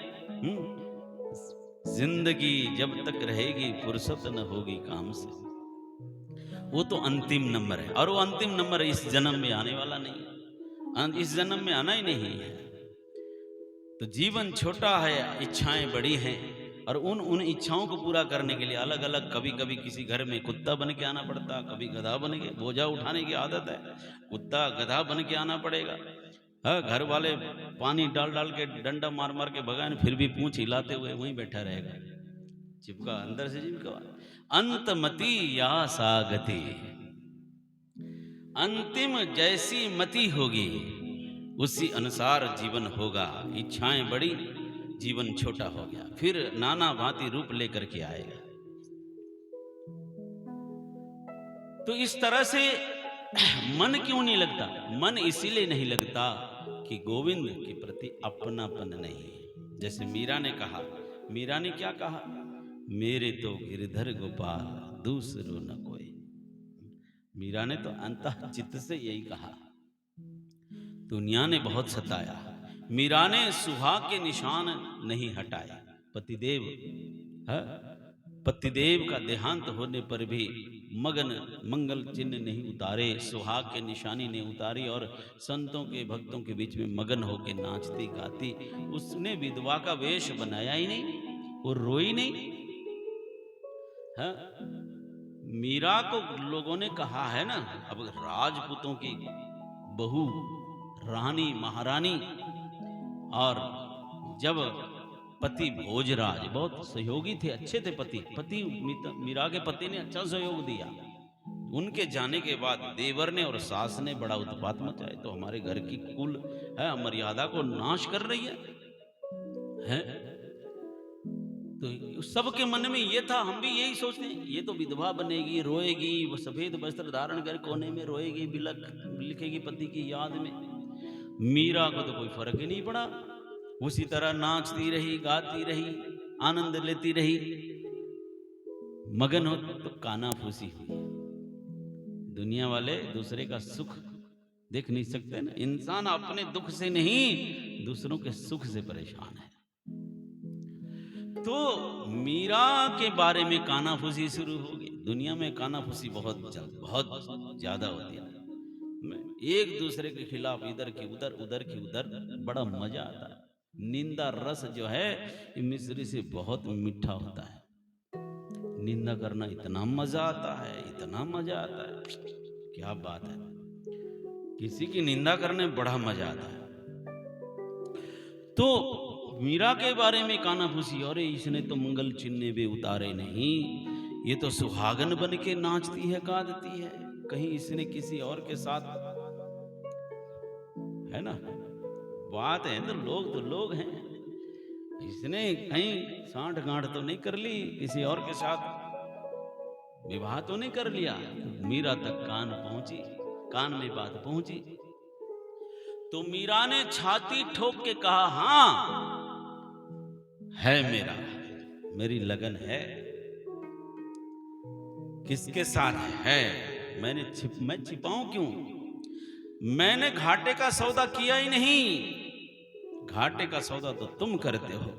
जिंदगी जब तक रहेगी फुर्सत न होगी काम से, वो तो अंतिम नंबर है। और वो अंतिम नंबर इस जन्म में आने वाला नहीं है, इस जन्म में आना ही नहीं है। तो जीवन छोटा है, इच्छाएं बड़ी हैं, और उन इच्छाओं को पूरा करने के लिए अलग अलग, कभी कभी किसी घर में कुत्ता बन के आना पड़ता, कभी गधा बन के, बोझा उठाने की आदत है, कुत्ता गधा बन के आना पड़ेगा। घर वाले पानी डाल डाल के डंडा मार मार के भगाए, फिर भी पूंछ हिलाते हुए वहीं बैठा रहेगा, चिपका अंदर से चिपका। अंतमति या सागति, अंतिम जैसी मति होगी उसी अनुसार जीवन होगा। इच्छाएं बड़ी, जीवन छोटा हो गया, फिर नाना भांति रूप लेकर के आएगा। तो इस तरह से मन क्यों नहीं लगता? मन इसीलिए नहीं लगता कि गोविंद के प्रति अपनापन नहीं। जैसे मीरा ने कहा, मीरा ने क्या कहा? मेरे तो गिरधर गोपाल दूसरो न कोई। मीरा ने तो अंतः चित्त से यही कहा। दुनिया ने बहुत सताया, मीरा ने सुहाग के निशान नहीं हटाए। पतिदेव पतिदेव का देहांत होने पर भी मगन मंगल चिन्ह नहीं उतारे, सुहाग के निशानी नहीं उतारी, और संतों के भक्तों के बीच में मगन होकर नाचती गाती। उसने विधवा का वेश बनाया ही नहीं, वो रोई नहीं। मीरा को लोगों ने कहा है ना, अब राजपूतों की बहू, रानी, महारानी, और जब पति भोजराज बहुत सहयोगी थे, अच्छे थे पति मीरा के पति ने अच्छा सहयोग दिया। उनके जाने के बाद देवर ने और सास ने बड़ा उत्पात मचाया, तो हमारे घर की कुल है मर्यादा को नाश कर रही है? तो सबके मन में ये था, हम भी यही सोचते हैं, ये तो विधवा बनेगी, रोएगी, वो सफेद वस्त्र धारण कर कोने में रोएगी, लिखेगी पति की याद में। मीरा को तो कोई फर्क ही नहीं पड़ा, उसी तरह नाचती रही, गाती रही, आनंद लेती रही, मगन हो। तो कानाफूसी हुई। दुनिया वाले दूसरे का सुख देख नहीं सकते ना। इंसान अपने दुख से नहीं, दूसरों के सुख से परेशान है। तो मीरा के बारे में कानाफूसी शुरू हो गई। दुनिया में कानाफूसी बहुत ज्यादा होती है, एक दूसरे के खिलाफ, इधर की उधर, उधर की उधर, बड़ा मजा आता है। निंदा रस जो है मिश्री से बहुत मीठा होता है। निंदा करना इतना मजा आता है, इतना मजा आता है, क्या बात है। किसी की निंदा करने बड़ा मजा आता है। तो मीरा के बारे में कानाफूसी, और इसने तो मंगल चिन्ह भी उतारे नहीं, ये तो सुहागन बन के नाचती है, गाती है, कहीं इसने किसी और के साथ, है ना, बात है। तो लोग हैं, इसने कहीं सांठ गांठ तो नहीं कर ली, किसी और के साथ विवाह तो नहीं कर लिया। मीरा तक कान में बात पहुंची। तो मीरा ने छाती ठोक के कहा, हाँ है मेरी लगन है। किसके साथ है? मैं छिपाऊं क्यों? मैंने घाटे का सौदा किया ही नहीं। घाटे का सौदा तो तुम करते हो।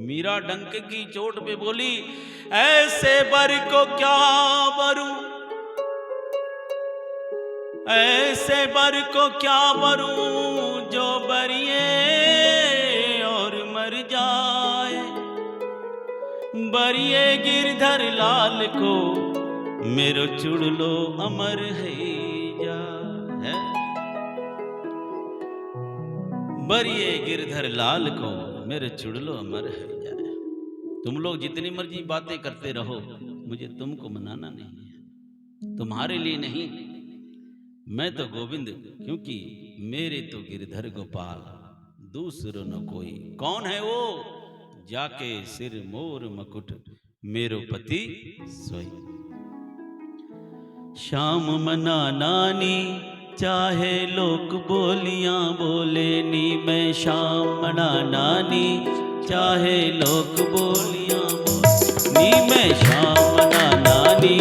मीरा डंके की चोट पे बोली, ऐसे बर को क्या बरूं, ऐसे बर को क्या बरूं जो बरिए और मर जाए। बरिए गिरधर लाल को मेरो चुड़लो अमर है जा है। बरिए गिरधर लाल को मेरे चुड़लो अमर है जाए। तुम लोग जितनी मर्जी बातें करते रहो, मुझे तुमको मनाना नहीं है, तुम्हारे लिए नहीं। मैं तो गोविंद, क्योंकि मेरे तो गिरधर गोपाल, दूसरो न कोई। कौन है वो? जाके सिर मोर मुकुट मेरो पति सोई। श्याम मना नानी चाहे लोग बोलियां बोले नी, मैं श्याम मना नानी चाहे लोग बोलियां बोले नी, मैं श्याम मना नानी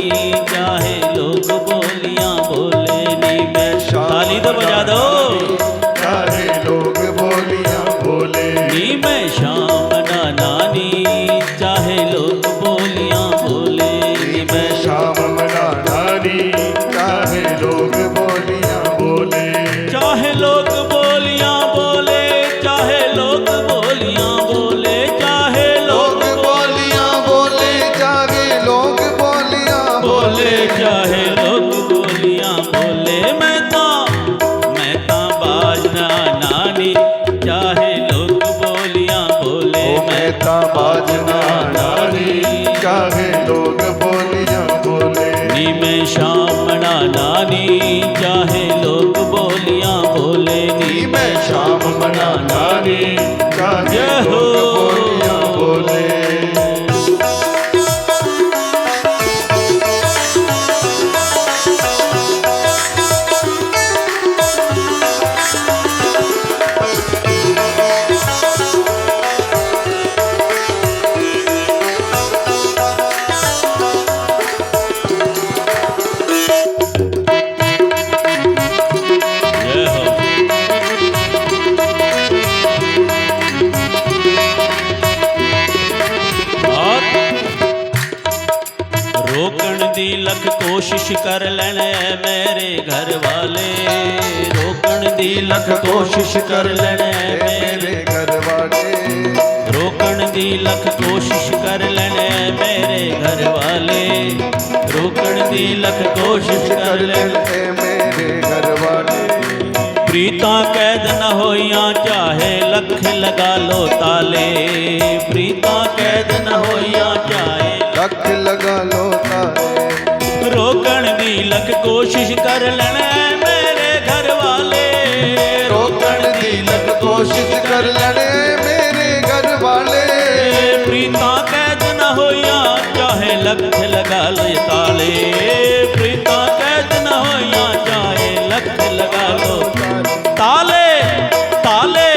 चाहे लोग बोलियां बोले नी, मैं ताली तो बजा दो। चाहे लोग बोलियां बोले नी मैं श्याम मना नानी चाहे लोग बोलियां बोले नी, मैं श्याम मना नानी चाहे लोग बोलियां बोले। चाहे लोग बोलियां बोले, चाहे लोग बोलियां बोले, चाहे लोग बोलियां बोले, चाहे लोग बोलियां बोले, चाहे लोग बोलियां बोले। मैं ता बाजना नानी चाहे लोग बोलियां बोले, मैं ता बाजना नानी चाहे लोग बोलियां बोले। नी मैं श्याम मना नानी चाहे लोग बोलियां बोले नी, मैं श्याम मना नानी चाहे लोग बोलियां बोले। लख कोशिश कर लेने मेरे घर वाले, रोकण दी लख कोशिश कर लेने मेरे घर वाले, रोकण दी लख कोशिश कर लेने मेरे घर वाले, रोकण दी लख कोशिश कर लेने मेरे घर वाले। प्रीता कैद न होइया चाहे लख लगा लो ताले, प्रीता कैद न होइया चाहे लख लगा लो ताले। रोकण दी लख कोशिश कर लेने मेरे घर वाले, रोकण दी लख कोशिश कर लेने मेरे घर वाले। प्रीता कैद न होइया चाहे लख लगा लो ताले, प्रीता कैद न होइया चाहे लख लगा लो ताले। ताले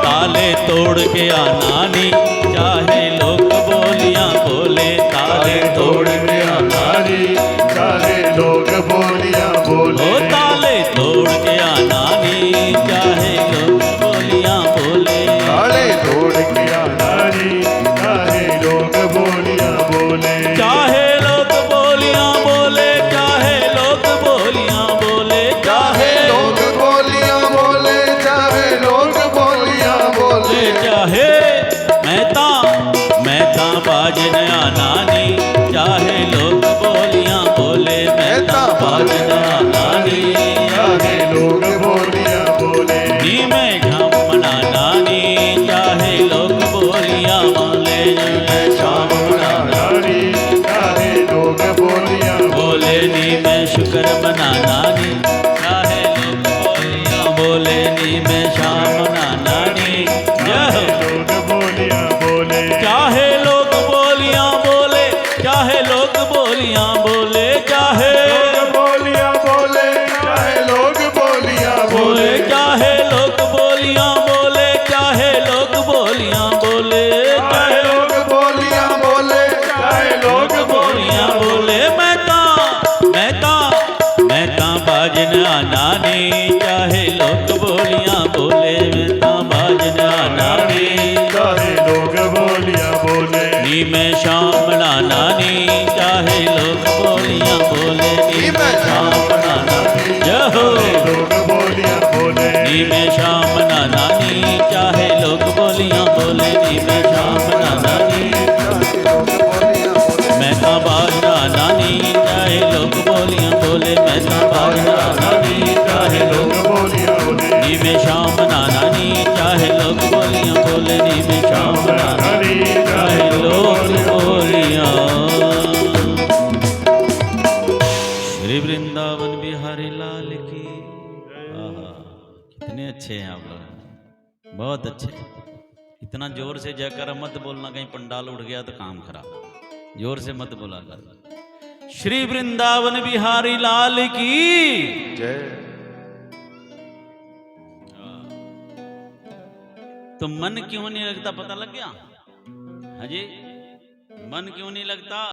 ताले तोड़ के आना नी चाहे लोग बोलियां बोले, ताले तोड़ के आना नी चाहे लोग बोलियां बोले। ओ ताले तोड़ के आना नी चाहे लोग बोलियां बोले, ताले तोड़ के आना नी चाहे लोग बोलियां बोले। चाहे लोग बोलियां बोले, चाहे लोग बोलियां बोले, चाहे लोग बोलियां बोले, चाहे लोग बोलियां बोले। चाहे मैं ता बाजन आना नी चाहे लोग बोलियां बोले, मैं ता बाजन आना नी चाहे लोग बोलियां बोले। नी मैं श्याम मना नानी चाहे लोग बोलियां बोले, मैं श्याम मना नानी चाहे लोग बोलियां बोले नी मैं शुक्र मना नानी चाहे लोग बोलियां बोले नी, मैं श्याम मना नानी लोग बोलियां बोले। चाहे लोग बोलियां बोले, चाहे लोग बोलियां बोले, चाहे बोलियां बोले, चाहे लोग बोलियां बोले। चाहे लोग बोलियां बोले, चाहे लोग बोलियां बोले, चाहे लोग बोलियां बोले, चाहे लोग बोलियां बोले। मैं बोले मैं ता बाजना नानी चाहे लोग बोलियां बोले नी मैं श्यामला नानी चाहे लोग बोलियां बोले नी मैं श्यामला नानी जय हो लोग बोलियां बोले नी मैं श्यामला नानी चाहे लोग बोलियां बोले नी मैं श्यामला नानी मैं ता बाजना नानी चाहे लोग बोलियां बोले मैं ता बाजना नानी चाहे लोग बोलियां बोले नी मैं श्यामला नानी चाहे लोग बोलियां बोले नी मैं श्यामला नानी चाहे लोग बोलियां। श्री वृंदावन बिहारी लाल की। आहा, कितने अच्छे हैं आप लोग, बहुत अच्छे। इतना जोर से जयकारा मत बोलना, कहीं पंडाल उठ गया तो काम खराब। जोर से मत बोला कर। श्री वृंदावन बिहारी लाल की जय। तो मन क्यों नहीं लगता, पता लग गया? हाँ जी, मन क्यों नहीं लगता?